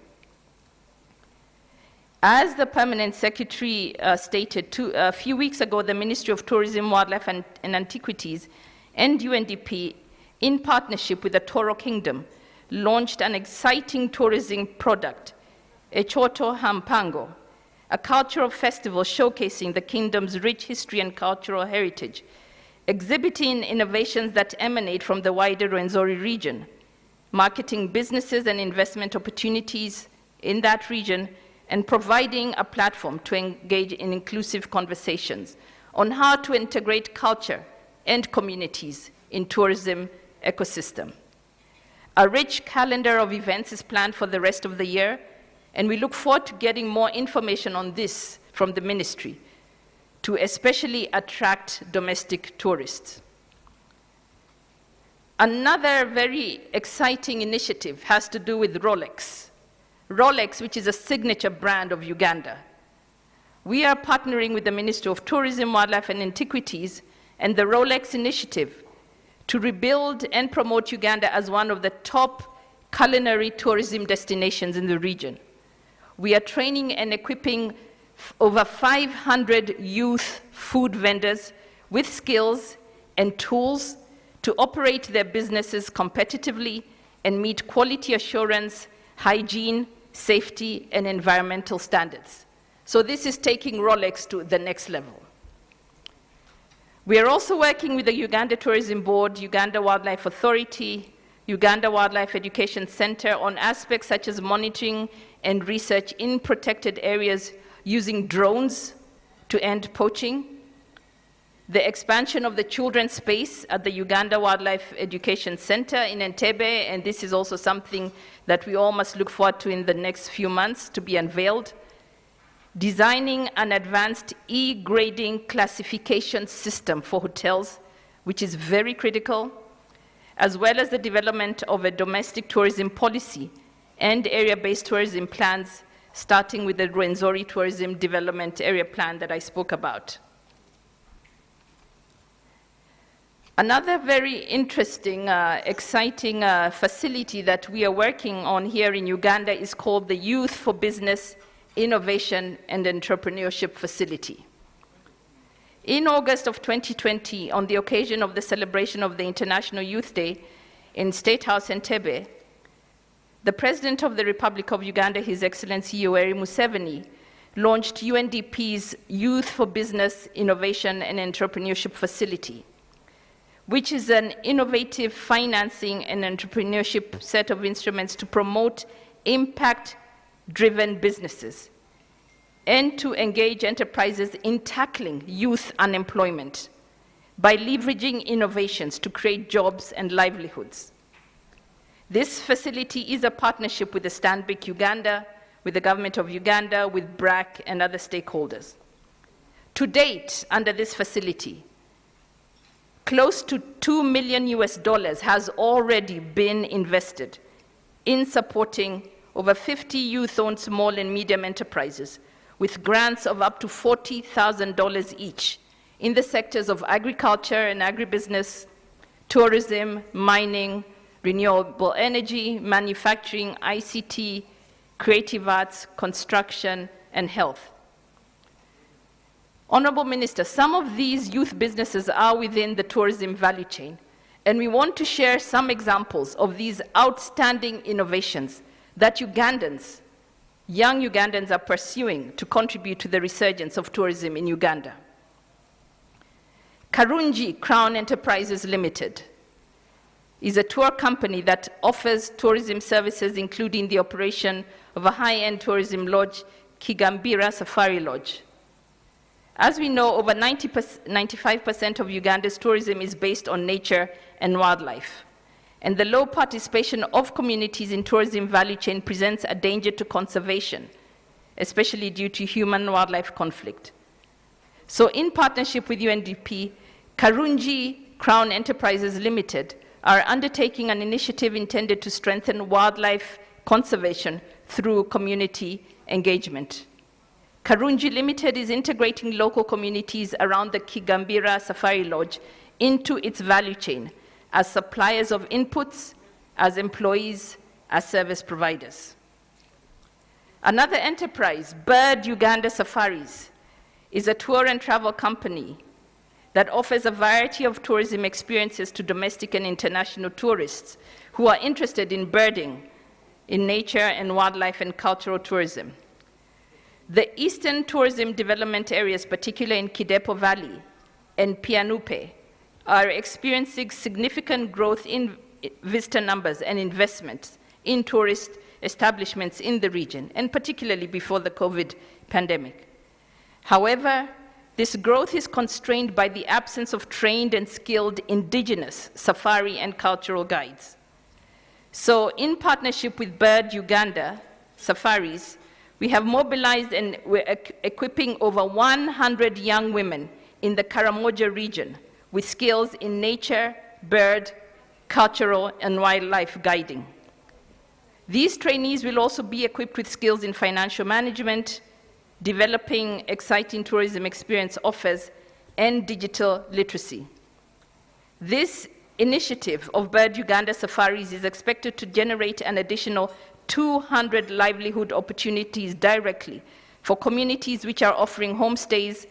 As the Permanent Secretary stated a few weeks ago, the Ministry of Tourism, Wildlife and Antiquities and UNDP, in partnership with the Toro Kingdom, launched an exciting tourism product, Echoto Hampango, a cultural festival showcasing the kingdom's rich history and cultural heritage, exhibiting innovations that emanate from the wider Ruwenzori region, marketing businesses and investment opportunities in that region, and providing a platform to engage in inclusive conversations on how to integrate culture and communities in tourism ecosystem. A rich calendar of events is planned for the rest of the year, and we look forward to getting more information on this from the ministry to especially attract domestic tourists. Another very exciting initiative has to do with Rolex. Rolex, which is a signature brand of Uganda. We are partnering with the Ministry of Tourism, Wildlife and Antiquities and the Rolex Initiative to rebuild and promote Uganda as one of the top culinary tourism destinations in the region. We are training and equipping over 500 youth food vendors with skills and tools to operate their businesses competitively and meet quality assurance, hygiene, safety, and environmental standards. So this is taking Rolex to the next level. We are also working with the Uganda Tourism Board, Uganda Wildlife Authority, Uganda Wildlife Education Center on aspects such as monitoring and research in protected areas using drones to end poaching, the expansion of the children's space at the Uganda Wildlife Education Center in Entebbe, and this is also something that we all must look forward to in the next few months to be unveiled, designing an advanced e-grading classification system for hotels, which is very critical, as well as the development of a domestic tourism policy and area-based tourism plans, starting with the Rwenzori Tourism Development Area Plan that I spoke about. Another very interesting, exciting facility that we are working on here in Uganda is called the Youth for Business, Innovation and Entrepreneurship Facility. In August of 2020, on the occasion of the celebration of the International Youth Day in State House Entebbe, the President of the Republic of Uganda, His Excellency Yoweri Museveni, launched UNDP's Youth for Business, Innovation and Entrepreneurship Facility, which is an innovative financing and entrepreneurship set of instruments to promote impact-driven businesses and to engage enterprises in tackling youth unemployment by leveraging innovations to create jobs and livelihoods. This facility is a partnership with the Stanbic Uganda, with the government of Uganda, with BRAC and other stakeholders. To date, under this facility, close to $2 million has already been invested in supporting over 50 youth-owned small and medium enterprises with grants of up to $40,000 each in the sectors of agriculture and agribusiness, tourism, mining, renewable energy, manufacturing, ICT, creative arts, construction, and health. Honorable Minister, some of these youth businesses are within the tourism value chain, and we want to share some examples of these outstanding innovations that Ugandans, young Ugandans, are pursuing to contribute to the resurgence of tourism in Uganda. Karungi Crown Enterprises Limited is a tour company that offers tourism services, including the operation of a high-end tourism lodge, Uganda Safari Lodge. As we know, over 95% of Uganda's tourism is based on nature and wildlife. And the low participation of communities in tourism value chain presents a danger to conservation, especially due to human-wildlife conflict. So in partnership with UNDP, Karungi Crown Enterprises Limited are undertaking an initiative intended to strengthen wildlife conservation through community engagement. Karungi Limited is integrating local communities around the Uganda Safari Lodge into its value chain as suppliers of inputs, as employees, as service providers. Another enterprise, Bird Uganda Safaris, is a tour and travel company that offers a variety of tourism experiences to domestic and international tourists who are interested in birding, in nature and wildlife and cultural tourism. The eastern tourism development areas, particularly in Kidepo Valley and Pianupe, are experiencing significant growth in visitor numbers and investments in tourist establishments in the region, and particularly before the COVID pandemic. However, this growth is constrained by the absence of trained and skilled indigenous safari and cultural guides. So in partnership with Bird Uganda Safaris, we have mobilized and we're equipping over 100 young women in the Karamoja region with skills in nature, bird, cultural, and wildlife guiding. These trainees will also be equipped with skills in financial management, developing exciting tourism experience offers, and digital literacy. This initiative of Bird Uganda Safaris is expected to generate an additional 200 livelihood opportunities directly for communities which are offering homestays,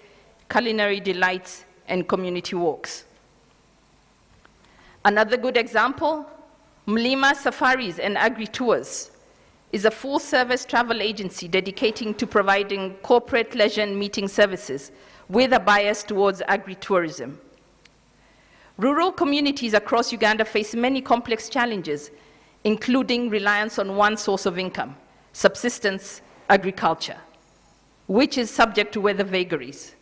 culinary delights, and community walks. Another good example, Mlima Safaris and Agri-Tours is a full-service travel agency dedicating to providing corporate leisure and meeting services with a bias towards agritourism. Rural communities across Uganda face many complex challenges, including reliance on one source of income, subsistence agriculture, which is subject to weather vagaries.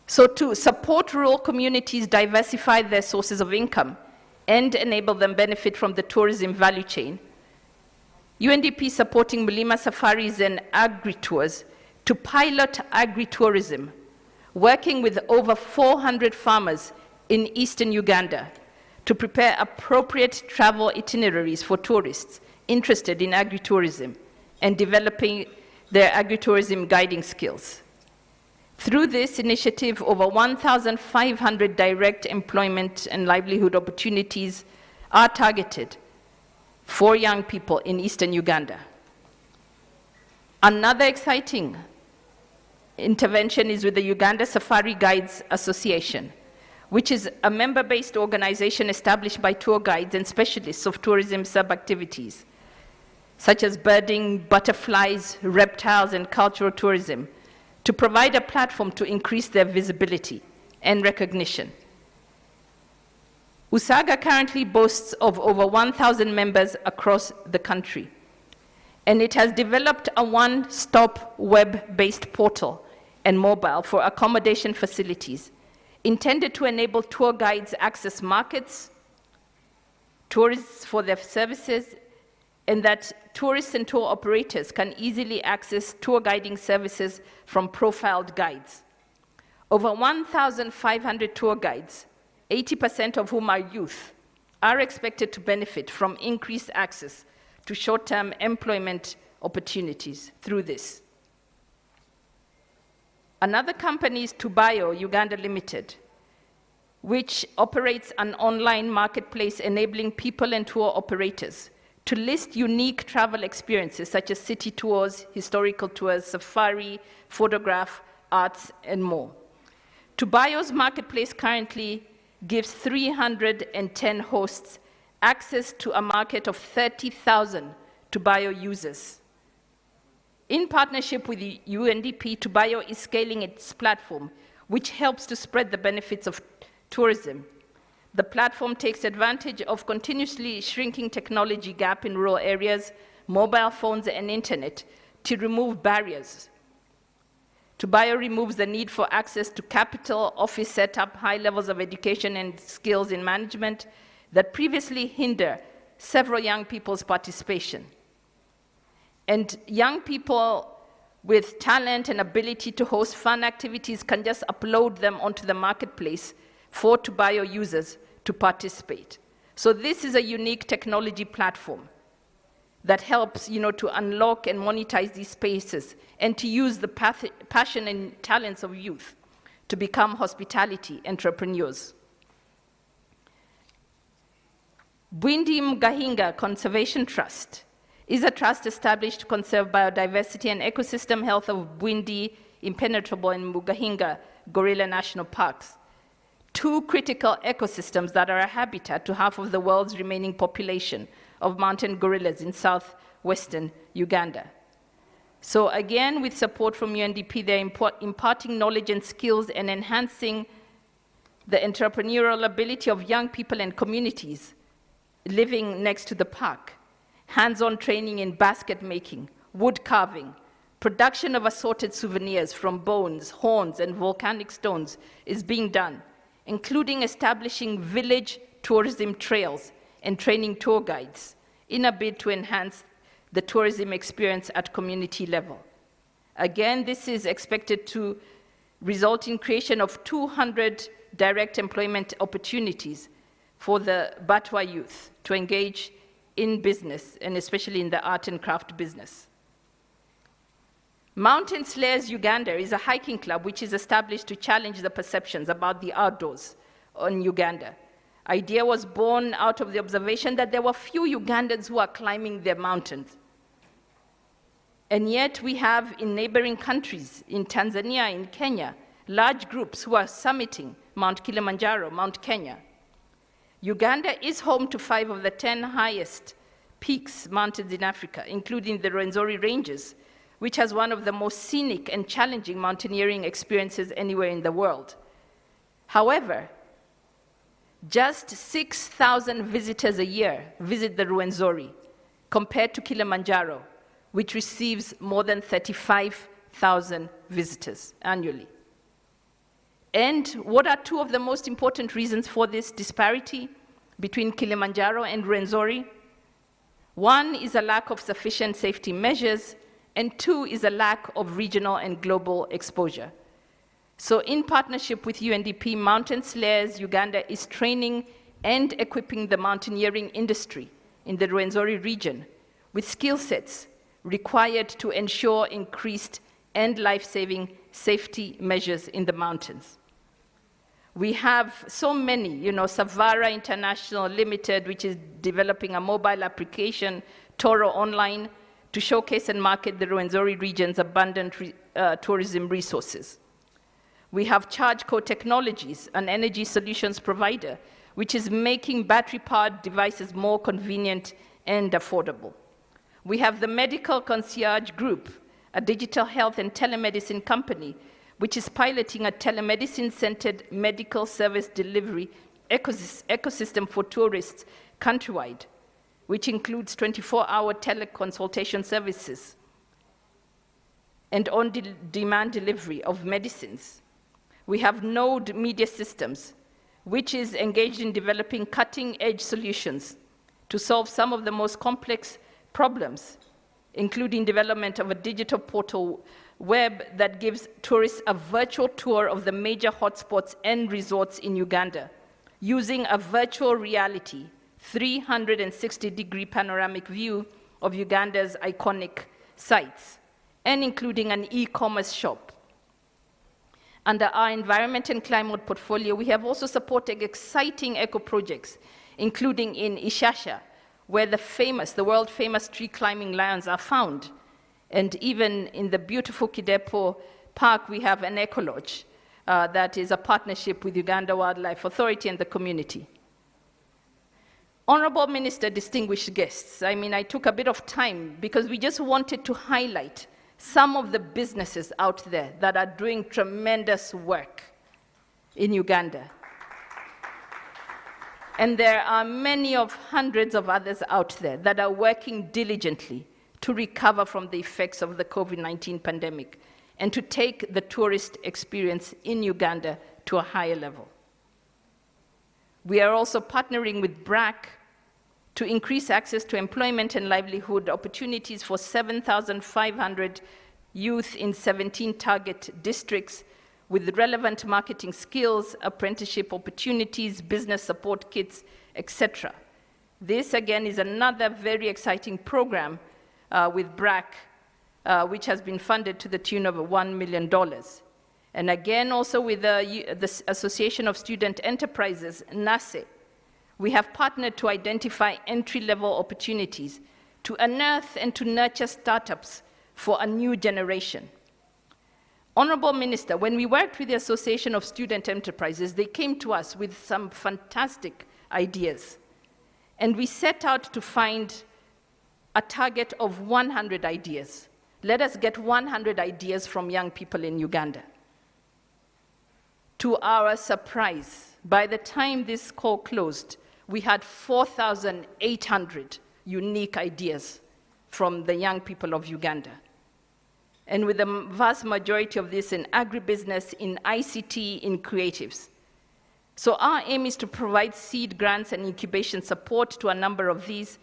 So to support rural communities diversify their sources of income and enable them benefit from the tourism value chain, UNDP is supporting Uganda Safaris and agri-tours to pilot agri-tourism, working with over 400 farmers in eastern Uganda to prepare appropriate travel itineraries for tourists interested in agri-tourism and developing their agri-tourism guiding skills. Through this initiative, over 1,500 direct employment and livelihood opportunities are targeted for young people in eastern Uganda. Another exciting intervention is with the Uganda Safari Guides Association, which is a member-based organization established by tour guides and specialists of tourism sub-activities, such as birding, butterflies, reptiles, and cultural tourism, to provide a platform to increase their visibility and recognition. USAGA currently boasts of over 1,000 members across the country, and it has developed a one-stop web-based portal and mobile for accommodation facilities intended to enable tour guides access markets, tourists for their services, and that tourists and tour operators can easily access tour guiding services from profiled guides. Over 1,500 tour guides, 80% of whom are youth, are expected to benefit from increased access to short-term employment opportunities through this. Another company is Tubayo Uganda Limited, which operates an online marketplace enabling people and tour operators to list unique travel experiences such as city tours, historical tours, safari, photograph, arts, and more. Tubayo's marketplace currently gives 310 hosts access to a market of 30,000 Tubayo users. In partnership with the UNDP, Tubayo is scaling its platform, which helps to spread the benefits of tourism. The platform takes advantage of continuously shrinking technology gap in rural areas, mobile phones, and internet to remove barriers. Tubayo removes the need for access to capital, office setup, high levels of education, and skills in management that previously hinder several young people's participation. And young people with talent and ability to host fun activities can just upload them onto the marketplace for Tubayo users to participate. So this is a unique technology platform that helps, to unlock and monetize these spaces and to use the passion and talents of youth to become hospitality entrepreneurs. Bwindi Mugahinga Conservation Trust is a trust established to conserve biodiversity and ecosystem health of Bwindi, Impenetrable, and Mugahinga Gorilla National Parks, two critical ecosystems that are a habitat to half of the world's remaining population of mountain gorillas in southwestern Uganda. So again, with support from UNDP, they're imparting knowledge and skills and enhancing the entrepreneurial ability of young people and communities living next to the park. Hands-on training in basket making, wood carving, production of assorted souvenirs from bones, horns, and volcanic stones is being done, including establishing village tourism trails and training tour guides in a bid to enhance the tourism experience at community level. Again, this is expected to result in creation of 200 direct employment opportunities for the Batwa youth to engage in business, and especially in the art and craft business. Mountain Slayers Uganda is a hiking club which is established to challenge the perceptions about the outdoors in Uganda. Idea was born out of the observation that there were few Ugandans who are climbing their mountains. And yet we have in neighboring countries, in Tanzania, in Kenya, large groups who are summiting Mount Kilimanjaro, Mount Kenya. Uganda is home to 5 of the 10 highest peaks mountains in Africa, including the Rwenzori Ranges, which has one of the most scenic and challenging mountaineering experiences anywhere in the world. However, just 6,000 visitors a year visit the Rwenzori, compared to Kilimanjaro, which receives more than 35,000 visitors annually. And what are two of the most important reasons for this disparity between Kilimanjaro and Rwenzori? One is a lack of sufficient safety measures, and two is a lack of regional and global exposure. So in partnership with UNDP Mountain Slayers, Uganda is training and equipping the mountaineering industry in the Rwenzori region with skill sets required to ensure increased and life-saving safety measures in the mountains. We have so many, Savara International Limited, which is developing a mobile application, Toro Online, to showcase and market the Rwenzori region's abundant tourism resources. We have ChargeCo Technologies, an energy solutions provider, which is making battery-powered devices more convenient and affordable. We have the Medical Concierge Group, a digital health and telemedicine company, which is piloting a telemedicine-centered medical service delivery ecosystem for tourists countrywide, which includes 24-hour teleconsultation services and on-demand delivery of medicines. We have Node Media Systems, which is engaged in developing cutting-edge solutions to solve some of the most complex problems, including development of a digital portal web that gives tourists a virtual tour of the major hotspots and resorts in Uganda, using a virtual reality 360-degree panoramic view of Uganda's iconic sites, and including an e-commerce shop. Under our environment and climate portfolio, we have also supported exciting eco-projects, including in Ishasha, where the world-famous tree-climbing lions are found. And even in the beautiful Kidepo Park, we have an eco-lodge that is a partnership with Uganda Wildlife Authority and the community. Honorable Minister, distinguished guests, I took a bit of time because we just wanted to highlight some of the businesses out there that are doing tremendous work in Uganda. And there are many of hundreds of others out there that are working diligently to recover from the effects of the COVID-19 pandemic and to take the tourist experience in Uganda to a higher level. We are also partnering with BRAC to increase access to employment and livelihood opportunities for 7,500 youth in 17 target districts with relevant marketing skills, apprenticeship opportunities, business support kits, etc. This, again, is another very exciting program with BRAC, which has been funded to the tune of $1 million. And again, also with the Association of Student Enterprises, NASE, we have partnered to identify entry-level opportunities to unearth and to nurture startups for a new generation. Honorable Minister, when we worked with the Association of Student Enterprises, they came to us with some fantastic ideas. And we set out to find a target of 100 ideas. Let us get 100 ideas from young people in Uganda. To our surprise, by the time this call closed, we had 4,800 unique ideas from the young people of Uganda. And with the vast majority of this in agribusiness, in ICT, in creatives. So our aim is to provide seed grants and incubation support to a number of these,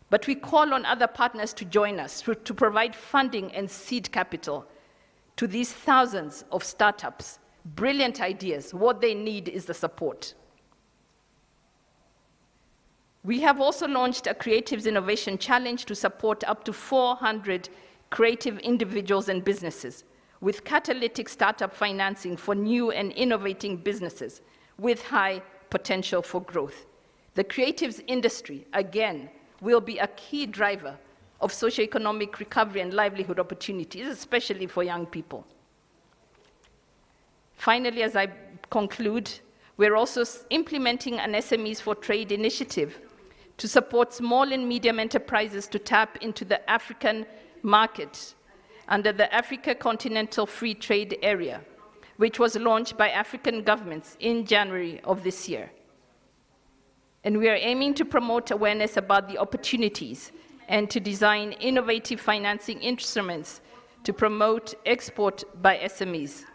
but we call on other partners to join us to provide funding and seed capital to these thousands of startups. Brilliant ideas. What they need is the support. We have also launched a Creatives Innovation Challenge to support up to 400 creative individuals and businesses with catalytic startup financing for new and innovating businesses with high potential for growth. The creatives industry, again, will be a key driver of socioeconomic recovery and livelihood opportunities, especially for young people. Finally, as I conclude, we're also implementing an SMEs for Trade initiative to support small and medium enterprises to tap into the African market under the Africa Continental Free Trade Area, which was launched by African governments in January of this year. And we are aiming to promote awareness about the opportunities and to design innovative financing instruments to promote export by SMEs.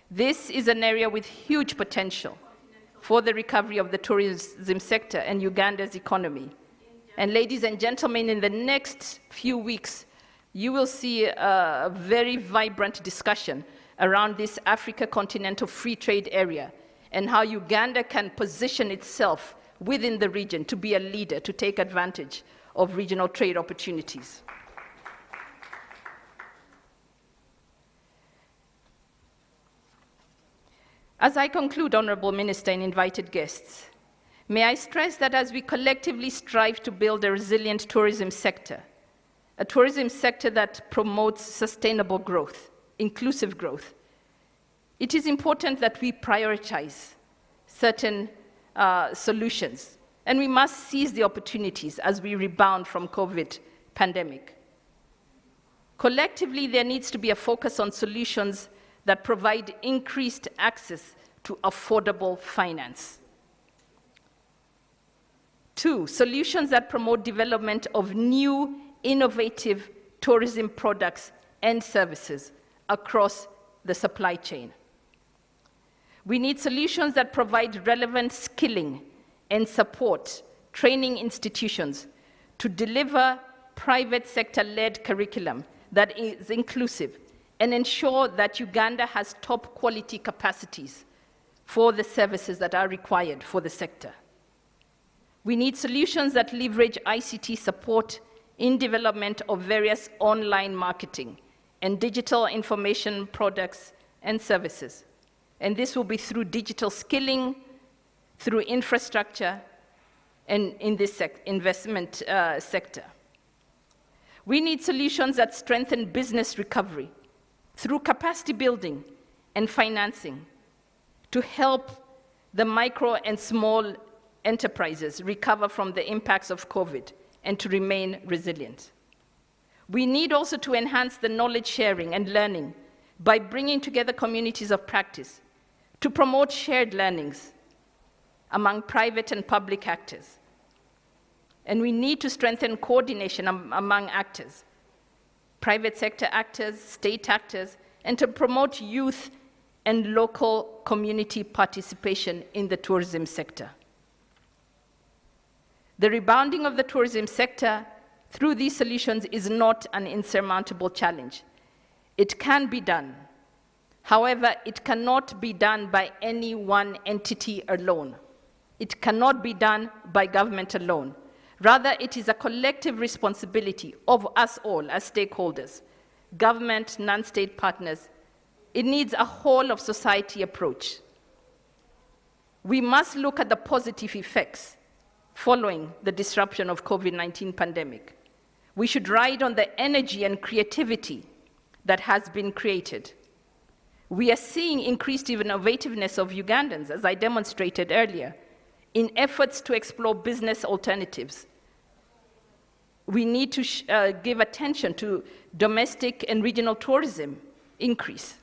This is an area with huge potential for the recovery of the tourism sector and Uganda's economy. And ladies and gentlemen, in the next few weeks, you will see a very vibrant discussion around this Africa Continental Free Trade Area and how Uganda can position itself within the region to be a leader, to take advantage of regional trade opportunities. As I conclude, Honourable Minister and invited guests, may I stress that as we collectively strive to build a resilient tourism sector, a tourism sector that promotes sustainable growth, inclusive growth, it is important that we prioritize certain solutions, and we must seize the opportunities as we rebound from COVID pandemic. Collectively, there needs to be a focus on solutions that provide increased access to affordable finance. 2, solutions that promote development of new, innovative tourism products and services across the supply chain. We need solutions that provide relevant skilling and support training institutions to deliver private sector-led curriculum that is inclusive and ensure that Uganda has top quality capacities for the services that are required for the sector. We need solutions that leverage ICT support in development of various online marketing and digital information products and services. And this will be through digital skilling, through infrastructure, and in this investment sector. We need solutions that strengthen business recovery through capacity building and financing to help the micro and small enterprises recover from the impacts of COVID and to remain resilient. We need also to enhance the knowledge sharing and learning by bringing together communities of practice to promote shared learnings among private and public actors. And we need to strengthen coordination among actors, private sector actors, state actors, and to promote youth and local community participation in the tourism sector. The rebounding of the tourism sector through these solutions is not an insurmountable challenge. It can be done. However, it cannot be done by any one entity alone. It cannot be done by government alone. Rather, it is a collective responsibility of us all as stakeholders, government, non-state partners. It needs a whole of society approach. We must look at the positive effects following the disruption of COVID-19 pandemic. We should ride on the energy and creativity that has been created. We are seeing increased innovativeness of Ugandans, as I demonstrated earlier, in efforts to explore business alternatives. We need to give attention to domestic and regional tourism increase.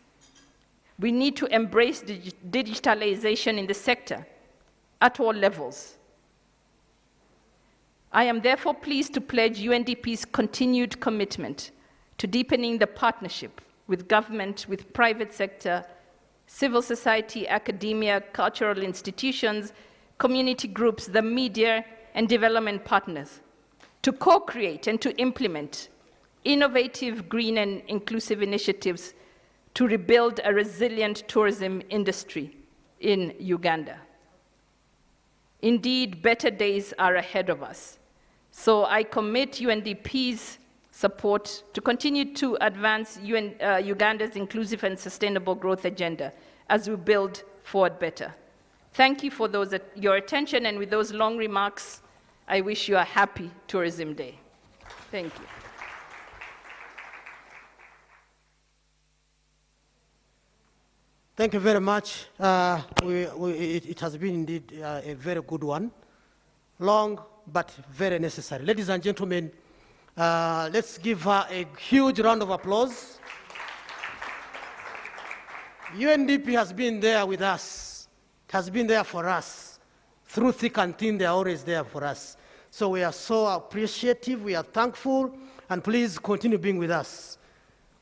We need to embrace digitalization in the sector at all levels. I am therefore pleased to pledge UNDP's continued commitment to deepening the partnership with government, with private sector, civil society, academia, cultural institutions, community groups, the media, and development partners to co-create and to implement innovative, green, and inclusive initiatives to rebuild a resilient tourism industry in Uganda. Indeed, better days are ahead of us. So I commit UNDP's support to continue to advance Uganda's inclusive and sustainable growth agenda as we build forward better. Thank you for your attention, and with those long remarks, I wish you a happy Tourism Day. Thank you. Thank you very much. It has been indeed a very good one. long but very necessary. Ladies and gentlemen, let's give her a huge round of applause. UNDP has been there with us, has been there for us. Through thick and thin, they are always there for us. So we are so appreciative, we are thankful, and please continue being with us.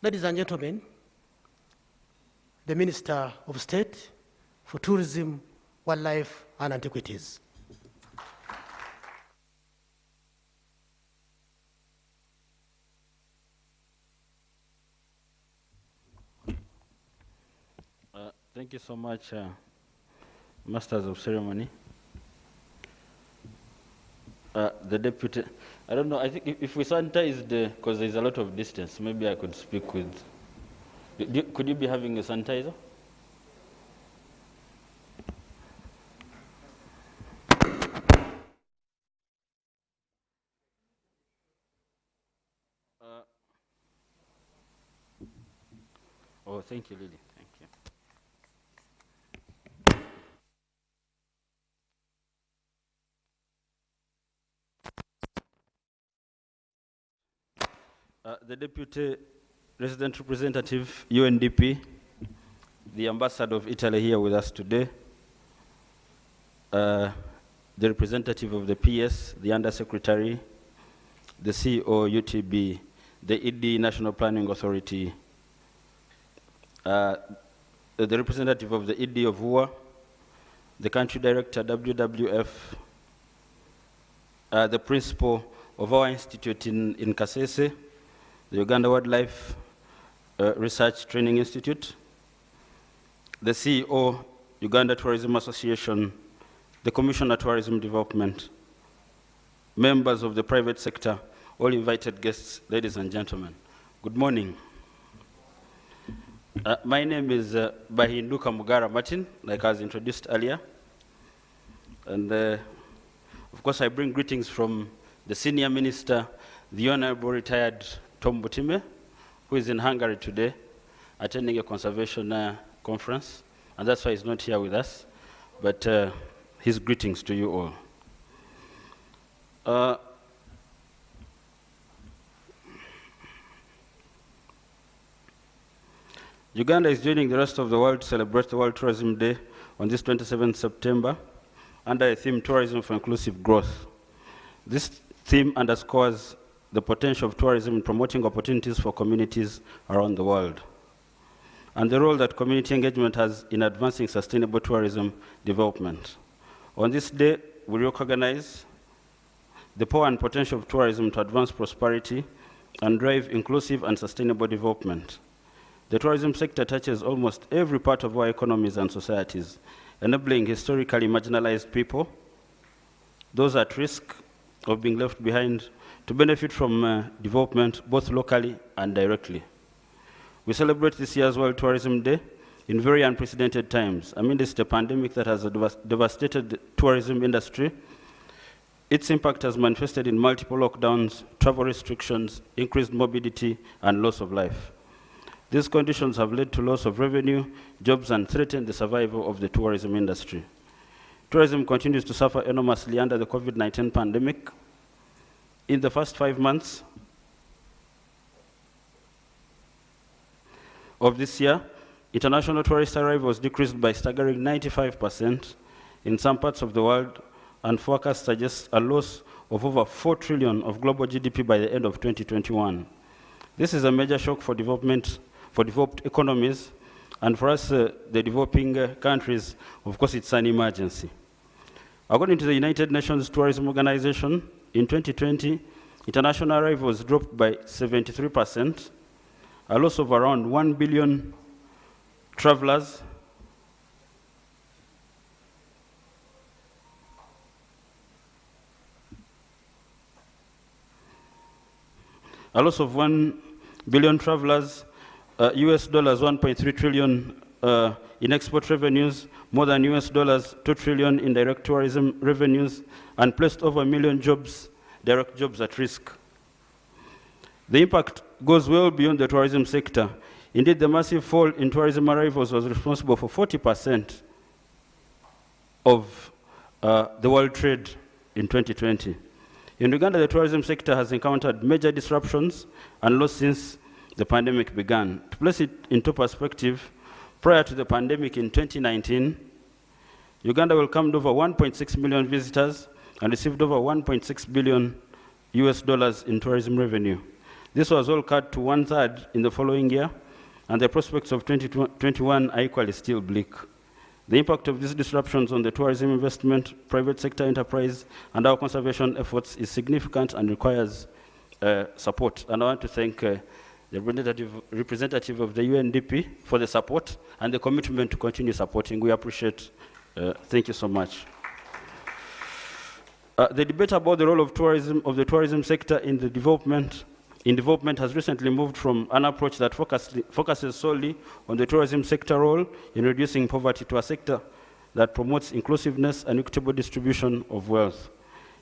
Ladies and gentlemen, the Minister of State for Tourism, Wildlife, and Antiquities. Thank you so much, Masters of Ceremony. The Deputy, I don't know, I think if we sanitize because there's a lot of distance, maybe I could speak with, could you be having a sanitizer? Oh, thank you, Lily. Thank you. The Deputy Resident Representative, UNDP, the Ambassador of Italy here with us today, the representative of the PS, the Undersecretary, the CEO, UTB, the ED National Planning Authority, the representative of the ED of UA, the country director, WWF, the principal of our institute in Kasese, the Uganda Wildlife Research Training Institute, the CEO, Uganda Tourism Association, the Commissioner Tourism Development, members of the private sector, all invited guests, ladies and gentlemen. Good morning. My name is Bahinduka Mugara Martin, like I was introduced earlier. And of course, I bring greetings from the Senior Minister, the Honorable Retired Tom Butime, who is in Hungary today, attending a conservation conference, and that's why he's not here with us. But his greetings to you all. Uganda is joining the rest of the world to celebrate the World Tourism Day on this 27th September under a theme, Tourism for Inclusive Growth. This theme underscores the potential of tourism in promoting opportunities for communities around the world, and the role that community engagement has in advancing sustainable tourism development. On this day, we recognize the power and potential of tourism to advance prosperity and drive inclusive and sustainable development. The tourism sector touches almost every part of our economies and societies, enabling historically marginalized people, those at risk of being left behind, to benefit from development both locally and directly. We celebrate this year's World Tourism Day in very unprecedented times. Amidst a pandemic that has devastated the tourism industry, its impact has manifested in multiple lockdowns, travel restrictions, increased mobility, and loss of life. These conditions have led to loss of revenue, jobs, and threatened the survival of the tourism industry. Tourism continues to suffer enormously under the COVID-19 pandemic. In the first 5 months of this year, international tourist arrivals decreased by a staggering 95% in some parts of the world, and forecasts suggest a loss of over 4 trillion of global GDP by the end of 2021. This is a major shock for developed economies, and for us, the developing countries, of course, it's an emergency. According to the United Nations Tourism Organization, in 2020, international arrivals dropped by 73%, a loss of around 1 billion travelers, US dollars 1.3 trillion in export revenues, more than US dollars 2 trillion in direct tourism revenues, and placed over 1 million jobs, direct jobs, at risk. The impact goes well beyond the tourism sector. Indeed, the massive fall in tourism arrivals was responsible for 40% of the world trade in 2020. In Uganda, the tourism sector has encountered major disruptions and loss since the pandemic began. To place it into perspective, prior to the pandemic in 2019, Uganda welcomed over 1.6 million visitors and received over 1.6 billion US dollars in tourism revenue. This was all cut to 1/3 in the following year, and the prospects of 2021 are equally still bleak. The impact of these disruptions on the tourism investment, private sector enterprise, and our conservation efforts is significant and requires support. And I want to thank the representative of the UNDP for the support and the commitment to continue supporting. We appreciate. Thank you so much. The debate about the role of the tourism sector in development has recently moved from an approach that focuses solely on the tourism sector role in reducing poverty to a sector that promotes inclusiveness and equitable distribution of wealth.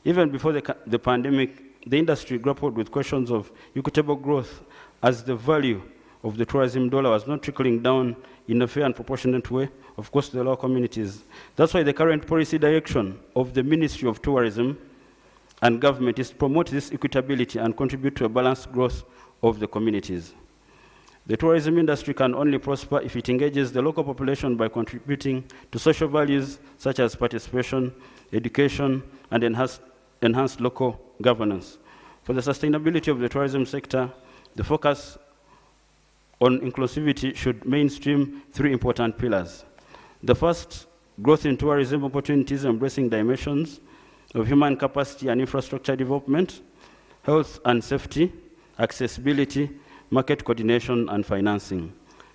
Even before the pandemic, the industry grappled with questions of equitable growth as the value of the tourism dollar was not trickling down in a fair and proportionate way, of course, to the local communities. That's why the current policy direction of the Ministry of Tourism and government is to promote this equitability and contribute to a balanced growth of the communities. The tourism industry can only prosper if it engages the local population by contributing to social values such as participation, education, and enhanced local governance. For the sustainability of the tourism sector, the focus on inclusivity should mainstream 3 important pillars. The first, growth in tourism opportunities embracing dimensions of human capacity and infrastructure development, health and safety, accessibility, market coordination, and financing.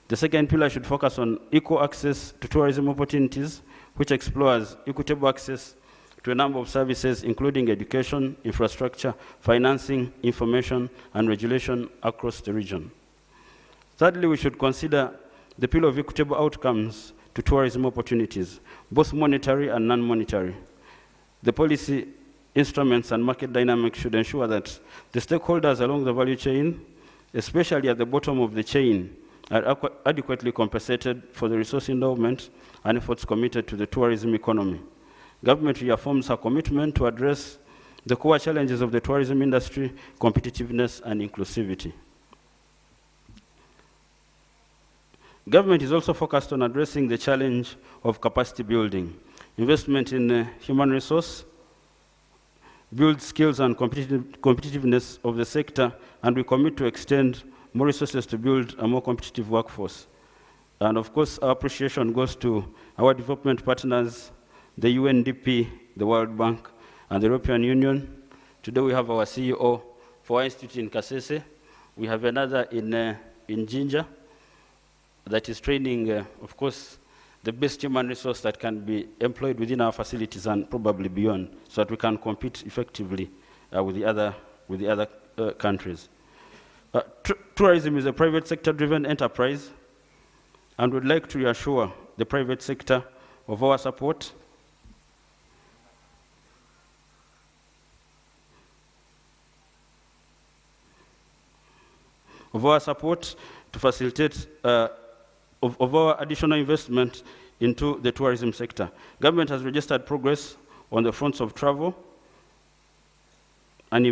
The second pillar should focus on equal access to tourism opportunities, which explores equitable access to a number of services, including education, infrastructure, financing, information, and regulation across the region. Thirdly, we should consider the pillar of equitable outcomes to tourism opportunities, both monetary and non-monetary. The policy instruments and market dynamics should ensure that the stakeholders along the value chain, especially at the bottom of the chain, are adequately compensated for the resource endowment and efforts committed to the tourism economy. Government reaffirms her commitment to address the core challenges of the tourism industry, competitiveness and inclusivity. Government is also focused on addressing the challenge of capacity building. Investment in human resource builds skills and competitiveness of the sector, and we commit to extend more resources to build a more competitive workforce. And of course, our appreciation goes to our development partners, the UNDP, the World Bank, and the European Union. Today we have our CEO for our institute in Kasese. We have another in Jinja that is training, of course, the best human resource that can be employed within our facilities and probably beyond, so that we can compete effectively with the other countries. Tourism is a private sector-driven enterprise, and would like to reassure the private sector of our support to facilitate of our additional investment into the tourism sector. Government has registered progress on the fronts of travel and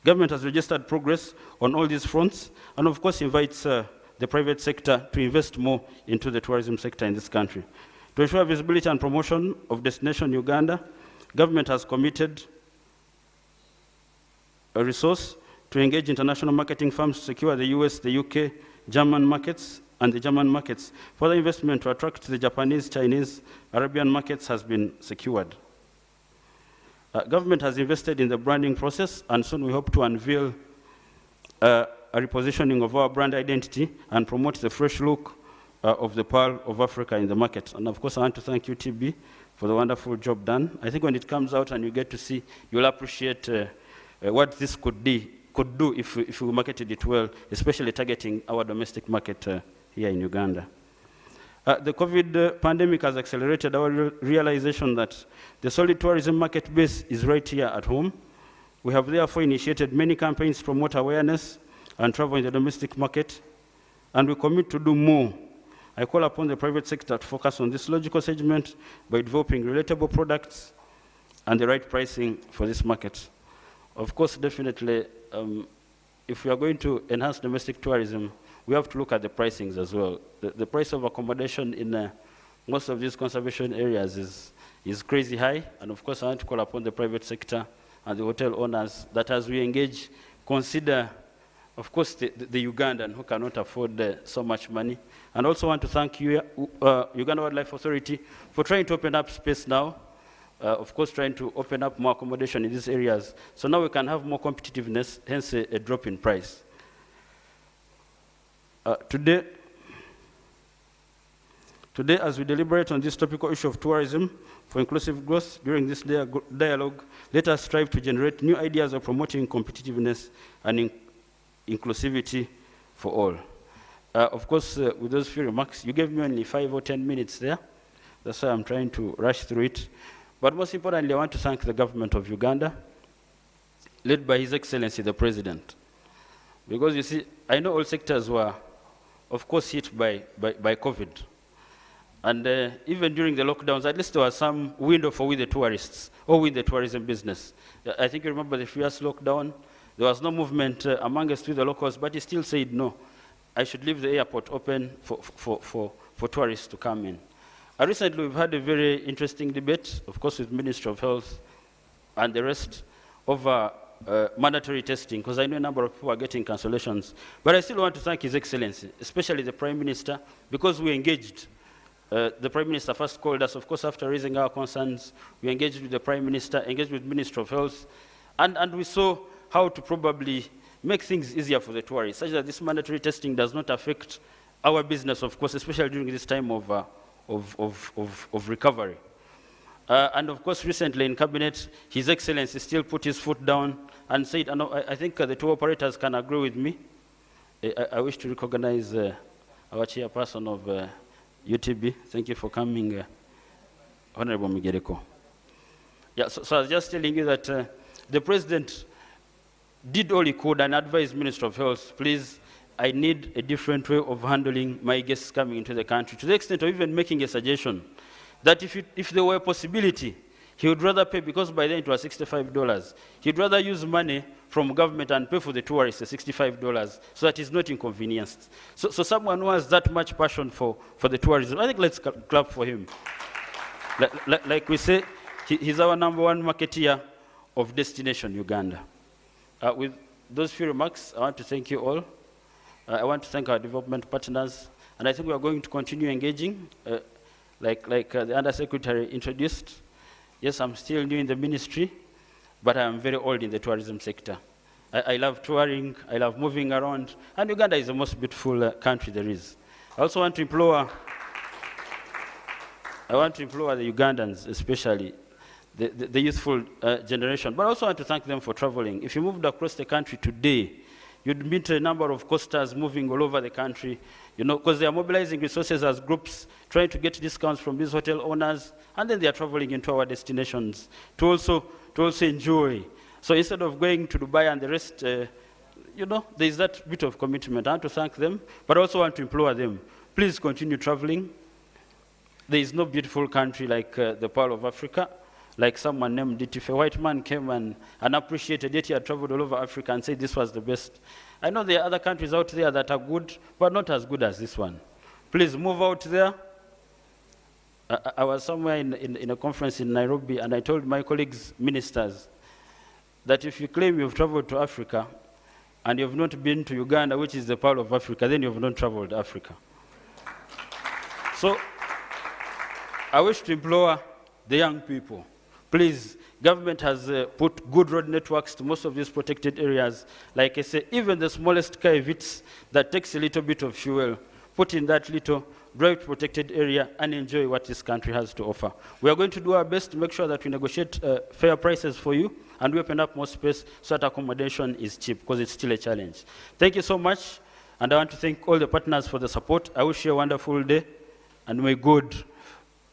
Government has registered progress on all these fronts, and of course invites the private sector to invest more into the tourism sector in this country. To ensure visibility and promotion of destination Uganda, government has committed a resource to engage international marketing firms to secure the US, the UK, German markets, and the German markets. Further investment to attract the Japanese, Chinese, Arabian markets has been secured. Government has invested in the branding process, and soon we hope to unveil a repositioning of our brand identity and promote the fresh look of the Pearl of Africa in the market. And of course, I want to thank UTB for the wonderful job done. I think when it comes out and you get to see, you'll appreciate what this could do if we marketed it well, especially targeting our domestic market here in Uganda. The COVID pandemic has accelerated our realization that the solid tourism market base is right here at home. We have therefore initiated many campaigns to promote awareness and travel in the domestic market, and we commit to do more I call upon the private sector to focus on this logical segment by developing relatable products and the right pricing for this market. Of course, definitely, if we are going to enhance domestic tourism, we have to look at the pricings as well. The price of accommodation in most of these conservation areas is crazy high, and of course I want to call upon the private sector and the hotel owners that as we engage, consider, of course, the Ugandan who cannot afford so much money. And also want to thank you, Uganda Wildlife Authority for trying to open up space now, of course trying to open up more accommodation in these areas. So now we can have more competitiveness, hence a drop in price. Today, as we deliberate on this topical issue of tourism for inclusive growth during this dialogue, let us strive to generate new ideas of promoting competitiveness and inclusivity for all. Of course, with those few remarks, you gave me only 5 or 10 minutes there. That's why I'm trying to rush through it. But most importantly, I want to thank the government of Uganda, led by His Excellency the President. Because you see, I know all sectors were, of course, hit by COVID. And even during the lockdowns, at least there was some window for with the tourists, or with the tourism business. I think you remember the first lockdown, there was no movement among us with the locals, but he still said, no, I should leave the airport open for tourists to come in. Recently, we've had a very interesting debate, of course, with Ministry of Health and the rest, over mandatory testing, because I know a number of people are getting cancellations. But I still want to thank His Excellency, especially the Prime Minister, because we engaged. The Prime Minister first called us, of course, after raising our concerns. We engaged with the Prime Minister, engaged with Ministry of Health, and we saw how to probably make things easier for the tourists, such that this mandatory testing does not affect our business, of course, especially during this time of recovery. And of course, recently in Cabinet, His Excellency still put his foot down and said, and I think the tour operators can agree with me. I wish to recognize our chairperson of UTB. Thank you for coming, Honorable Migereko. Yeah, so I was just telling you that the President did all he could and advised Minister of Health, please, I need a different way of handling my guests coming into the country, to the extent of even making a suggestion that if there were a possibility, he would rather pay, because by then it was $65, he'd rather use money from government and pay for the tourists the $65 so that he's not inconvenienced. So someone who has that much passion for the tourism, I think let's clap for him. Like we say, he's our #1 marketeer of Destination Uganda. With those few remarks, I want to thank you all. I want to thank our development partners, and I think we are going to continue engaging, like the Undersecretary introduced. Yes, I'm still new in the ministry, but I'm very old in the tourism sector. I love touring, I love moving around, and Uganda is the most beautiful country there is. I also want to implore the Ugandans, especially the youthful generation, but I also want to thank them for traveling. If you moved across the country today, you'd meet a number of coasters moving all over the country, you know, because they are mobilizing resources as groups, trying to get discounts from these hotel owners, and then they are traveling into our destinations to also enjoy. So instead of going to Dubai and the rest, you know, there is that bit of commitment. I want to thank them, but I also want to implore them, please continue traveling. There is no beautiful country like the Pearl of Africa. Like someone named it, if a white man came and appreciated it, he had traveled all over Africa and said this was the best. I know there are other countries out there that are good, but not as good as this one. Please move out there. I was somewhere in a conference in Nairobi, and I told my colleagues, ministers, that if you claim you've traveled to Africa and you've not been to Uganda, which is the Pearl of Africa, then you've not traveled to Africa. So I wish to implore the young people, please, government has put good road networks to most of these protected areas. Like I say, even the smallest car, if it's that takes a little bit of fuel, put in that little, drive to protected area and enjoy what this country has to offer. We are going to do our best to make sure that we negotiate fair prices for you and we open up more space so that accommodation is cheap, because it's still a challenge. Thank you so much, and I want to thank all the partners for the support. I wish you a wonderful day, and may God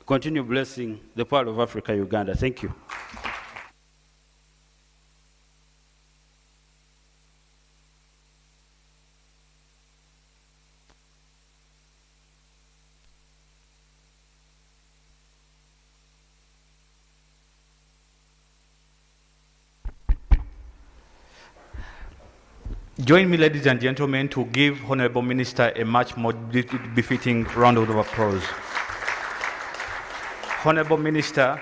continue blessing the Pearl of Africa, Uganda. Thank you. Join me, ladies and gentlemen, to give Honorable Minister a much more befitting round of applause. Honorable Minister,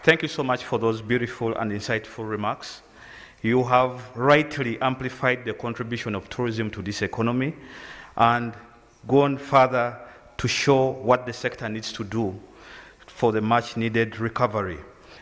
thank you so much for those beautiful and insightful remarks. You have rightly amplified the contribution of tourism to this economy and gone further to show what the sector needs to do for the much needed recovery.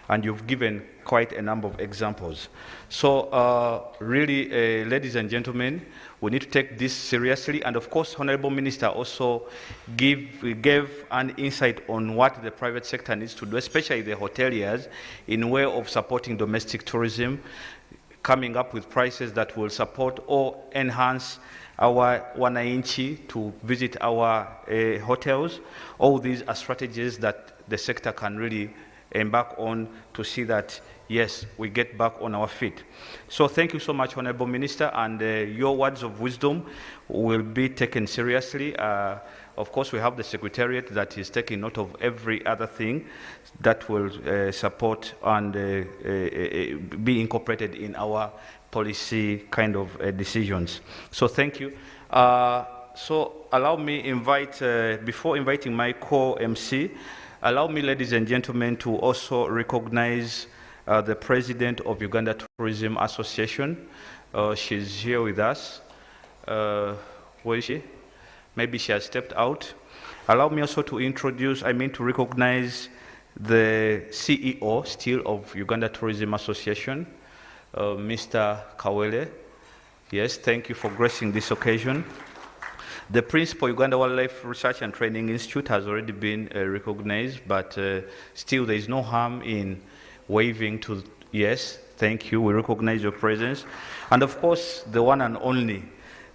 And you've given quite a number of examples. So really, ladies and gentlemen, we need to take this seriously. And of course, Honorable Minister also gave an insight on what the private sector needs to do, especially the hoteliers, in way of supporting domestic tourism, coming up with prices that will support or enhance our wananchi to visit our hotels. All these are strategies that the sector can really embark on to see that, yes, we get back on our feet. So thank you so much, Honorable Minister, and your words of wisdom will be taken seriously. Of course, we have the Secretariat that is taking note of every other thing that will support and be incorporated in our policy kind of decisions. So thank you. So allow me invite, before inviting my co-MC, allow me, ladies and gentlemen, to also recognize the President of Uganda Tourism Association. She's here with us. Where is she? Maybe she has stepped out. Allow me also to introduce, to recognize the CEO still of Uganda Tourism Association, Mr. Kawele. Yes, thank you for gracing this occasion. The principal Uganda Wildlife Research and Training Institute has already been recognized, but still there is no harm in waving to, yes, thank you, we recognize your presence. And of course, the one and only,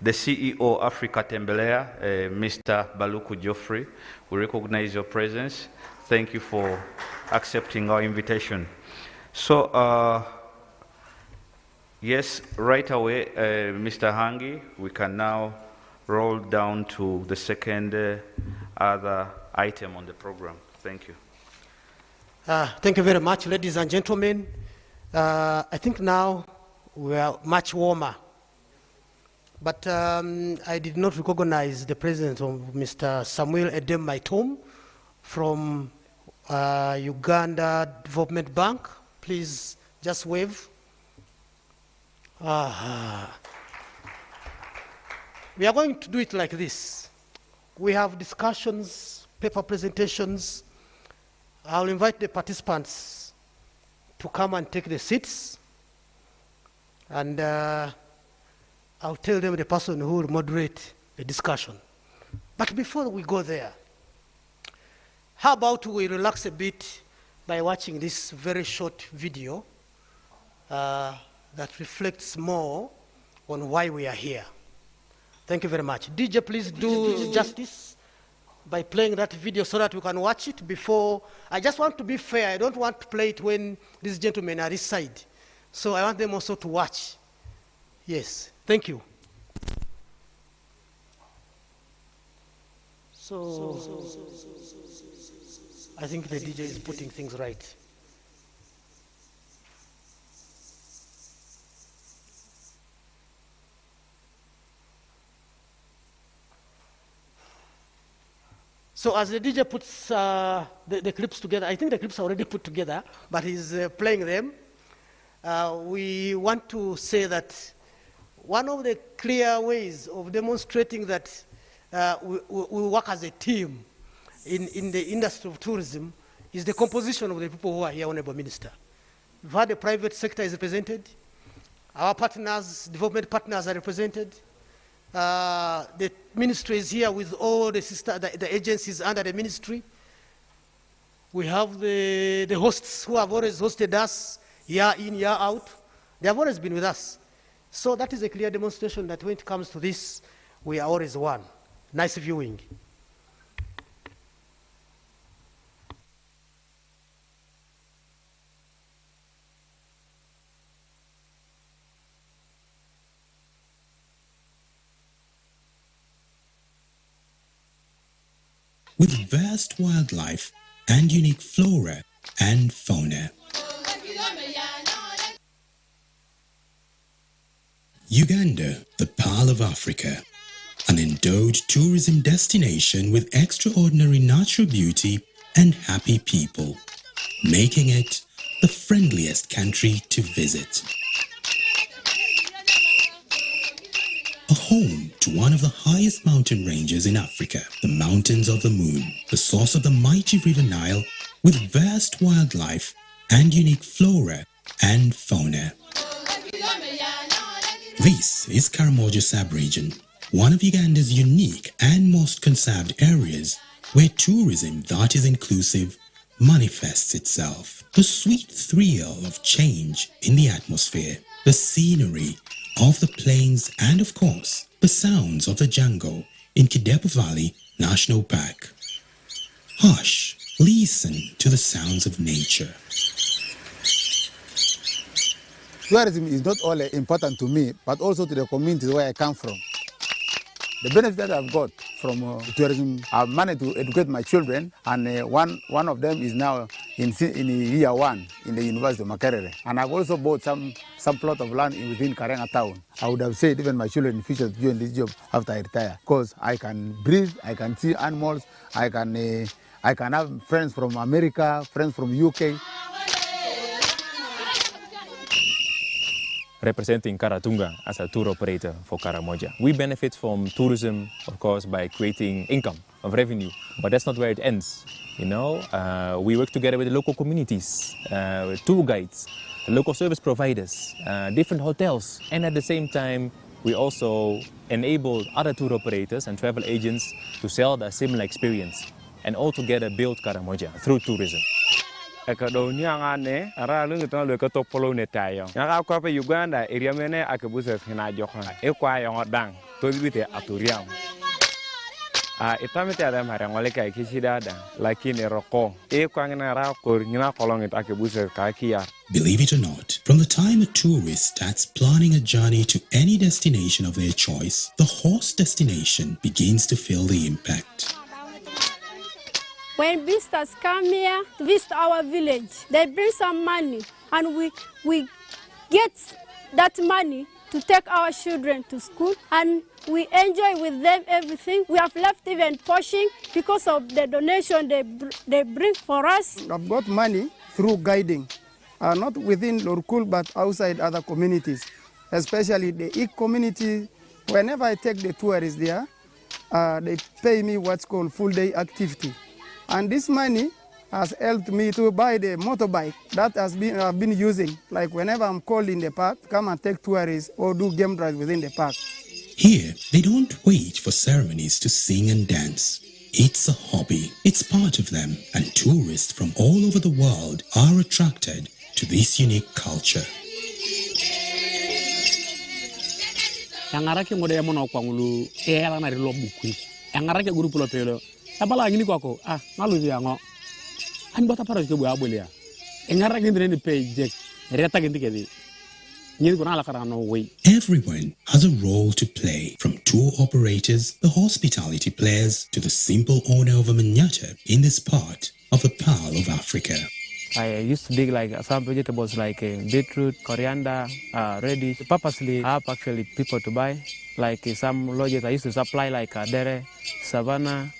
the CEO Africa Tembelea, Mr. Baluku Geoffrey, we recognize your presence. Thank you for accepting our invitation. So, yes, right away, Mr. Hangi, we can now roll down to the second other item on the program. Thank you. Thank you very much, ladies and gentlemen. I think now we are much warmer. But I did not recognize the presence of Mr. Samuel Edem Maitom from Uganda Development Bank. Please just wave. We are going to do it like this. We have discussions, paper presentations. I'll invite the participants to come and take the seats. And I'll tell them the person who will moderate the discussion. But before we go there, how about we relax a bit by watching this very short video that reflects more on why we are here. Thank you very much. DJ, please do justice by playing that video so that we can watch it before. I just want to be fair. I don't want to play it when these gentlemen are this side. So I want them also to watch. Yes, thank you. So I think the DJ is putting things right. So as the DJ puts the clips together, I think the clips are already put together, but he's playing them. We want to say that one of the clear ways of demonstrating that we work as a team in the industry of tourism is the composition of the people who are here, Honorable Minister. We've had the private sector is represented. Our partners, development partners are represented. The ministry is here with all the agencies under the ministry. We have the hosts who have always hosted us year in, year out. They have always been with us. So that is a clear demonstration that when it comes to this, we are always one. Nice viewing. With vast wildlife and unique flora and fauna. Uganda, the Pearl of Africa, an endowed tourism destination with extraordinary natural beauty and happy people, making it the friendliest country to visit. A home to one of the highest mountain ranges in Africa, the Mountains of the Moon, the source of the mighty River Nile, with vast wildlife and unique flora and fauna. This is Karamoja sub-region, one of Uganda's unique and most conserved areas where tourism that is inclusive manifests itself. The sweet thrill of change in the atmosphere, the scenery of the plains, and of course, the sounds of the jungle in Kidepo Valley National Park. Hush, listen to the sounds of nature. Tourism is not only important to me, but also to the communities where I come from. The benefit that I've got from tourism, I've managed to educate my children, and one of them is now in year 1 in the University of Makerere. And I've also bought some plot of land within Karenga town. I would have said even my children in future to join this job after I retire, because I can breathe, I can see animals, I can have friends from America, friends from UK. Representing Karatunga as a tour operator for Karamoja. We benefit from tourism, of course, by creating income of revenue, but that's not where it ends. You know, we work together with the local communities, with tour guides, local service providers, different hotels, and at the same time, we also enable other tour operators and travel agents to sell a similar experience, and all together build Karamoja through tourism. Uganda area mene akabusa hina jokan ekwa yodang to bite aturiam itamete adam harangole kai kishidada lakini roko ekwa ngina ra kor ngina kolong it akabusa kakia. Believe it or not, from the time a tourist starts planning a journey to any destination of their choice, the host destination begins to feel the impact. When visitors come here to visit our village, they bring some money, and we get that money to take our children to school, and we enjoy with them everything. We have left even portion because of the donation they bring for us. I've got money through guiding, not within Lorkul but outside other communities, especially the Ik community. Whenever I take the tourists there, they pay me what's called full day activity. And this money has helped me to buy the motorbike that I've been using. Like whenever I'm called in the park, come and take tourists or do game drives within the park. Here, they don't wait for ceremonies to sing and dance. It's a hobby. It's part of them, and tourists from all over the world are attracted to this unique culture. Abala ngini kwako ngaluvi yango ani bota para ke bua bolia engara ngindre ni page reta ngintikedi ngini kuna la karano way. Everyone has a role to play, from tour operators, the hospitality players, to the simple owner of a manyatta in this part of the Pearl of Africa. I used to dig like some vegetables like beetroot, coriander, radish. Purposely, I have actually people to buy. Like some lodges I used to supply like dere, savannah,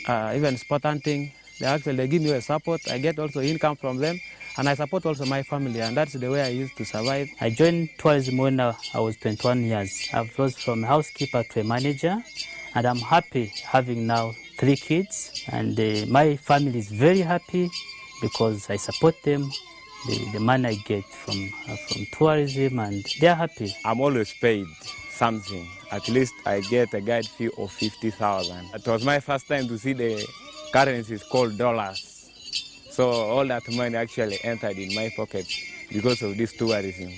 even spot hunting. They give me a support. I get also income from them, and I support also my family, and that's the way I used to survive. I joined tourism when I was 21 years. I've rose from a housekeeper to a manager, and I'm happy having now 3 kids, and my family is very happy because I support them. The money I get from tourism, and they're happy. I'm always paid something. At least I get a guide fee of 50,000. It was my first time to see the currencies called dollars. So all that money actually entered in my pocket because of this tourism.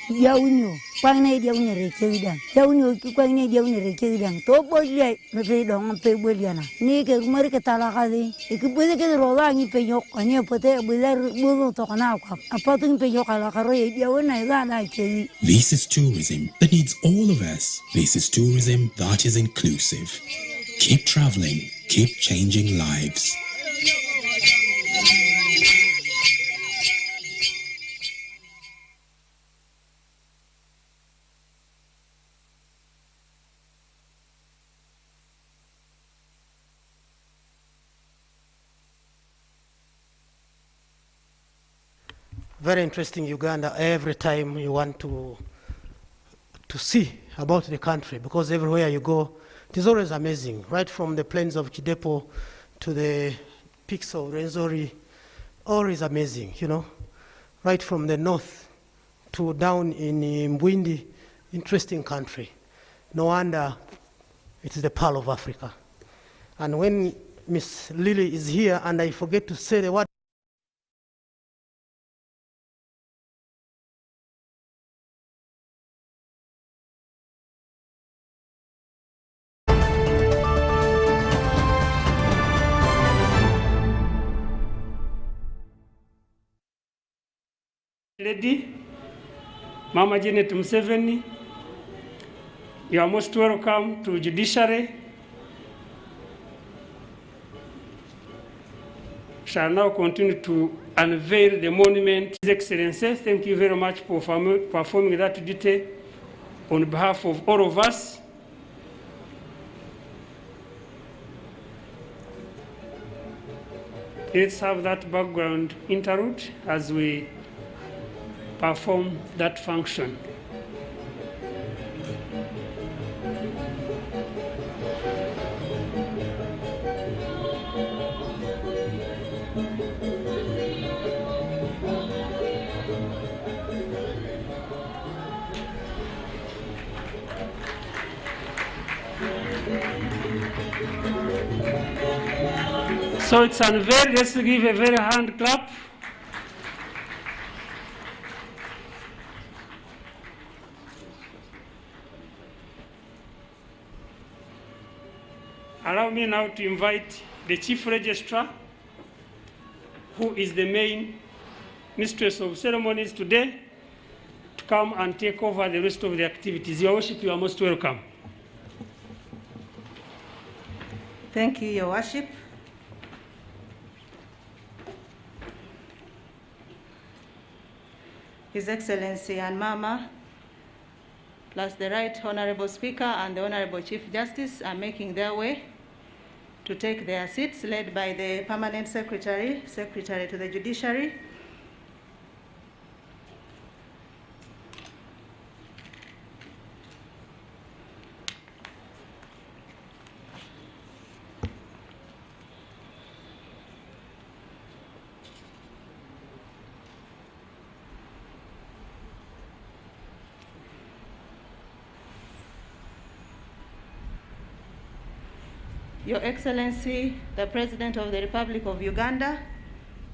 Yaunyo, Pangna Yauna Rekidan, Yaunyo, Pangna Yauna Rekidan, Topolia, Repedon, Peboliana, Nika Marcatalahadi, it could be the Rolang Payok, and near Pote with their Bulu Tokanaka, a potting Payoka, Yauna. This is tourism that needs all of us. This is tourism that is inclusive. Keep traveling, keep changing lives. Very interesting Uganda every time you want to see about the country, because everywhere you go, it is always amazing, right from the plains of Kidepo to the peaks of Renzori, always amazing, you know, right from the north to down in Mbwindi, interesting country. No wonder it is the pearl of Africa. And when Miss Lily is here and I forget to say the word, Lady Mama Janet Museveni, you are most welcome to Judiciary. Shall now continue to unveil the monument. His Excellency, thank you very much for performing that duty on behalf of all of us. Let's have that background interlude as we perform that function. So it's unveiled. Let's give a very hand clap. Allow me now to invite the Chief Registrar, who is the main mistress of ceremonies today, to come and take over the rest of the activities. Your Worship, you are most welcome. Thank you, Your Worship. His Excellency and Mama, plus the Right Honorable Speaker and the Honorable Chief Justice are making their way to take their seats, led by the Permanent Secretary to the Judiciary. Your Excellency, the President of the Republic of Uganda,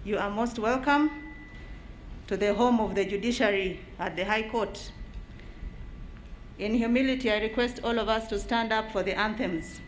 you are most welcome to the home of the judiciary at the High Court. In humility, I request all of us to stand up for the anthems.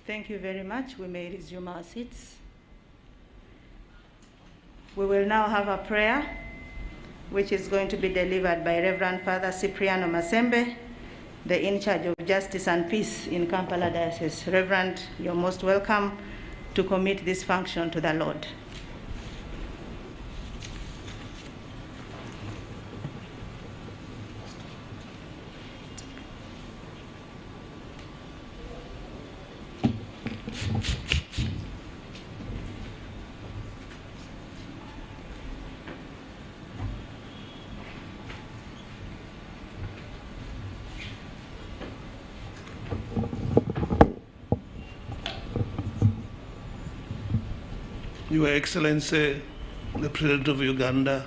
Thank you very much. We may resume our seats. We will now have a prayer, which is going to be delivered by Reverend Father Cipriano Masembe, the in charge of Justice and Peace in Kampala Diocese. Reverend, you're most welcome to commit this function to the Lord. Your Excellency, the President of Uganda,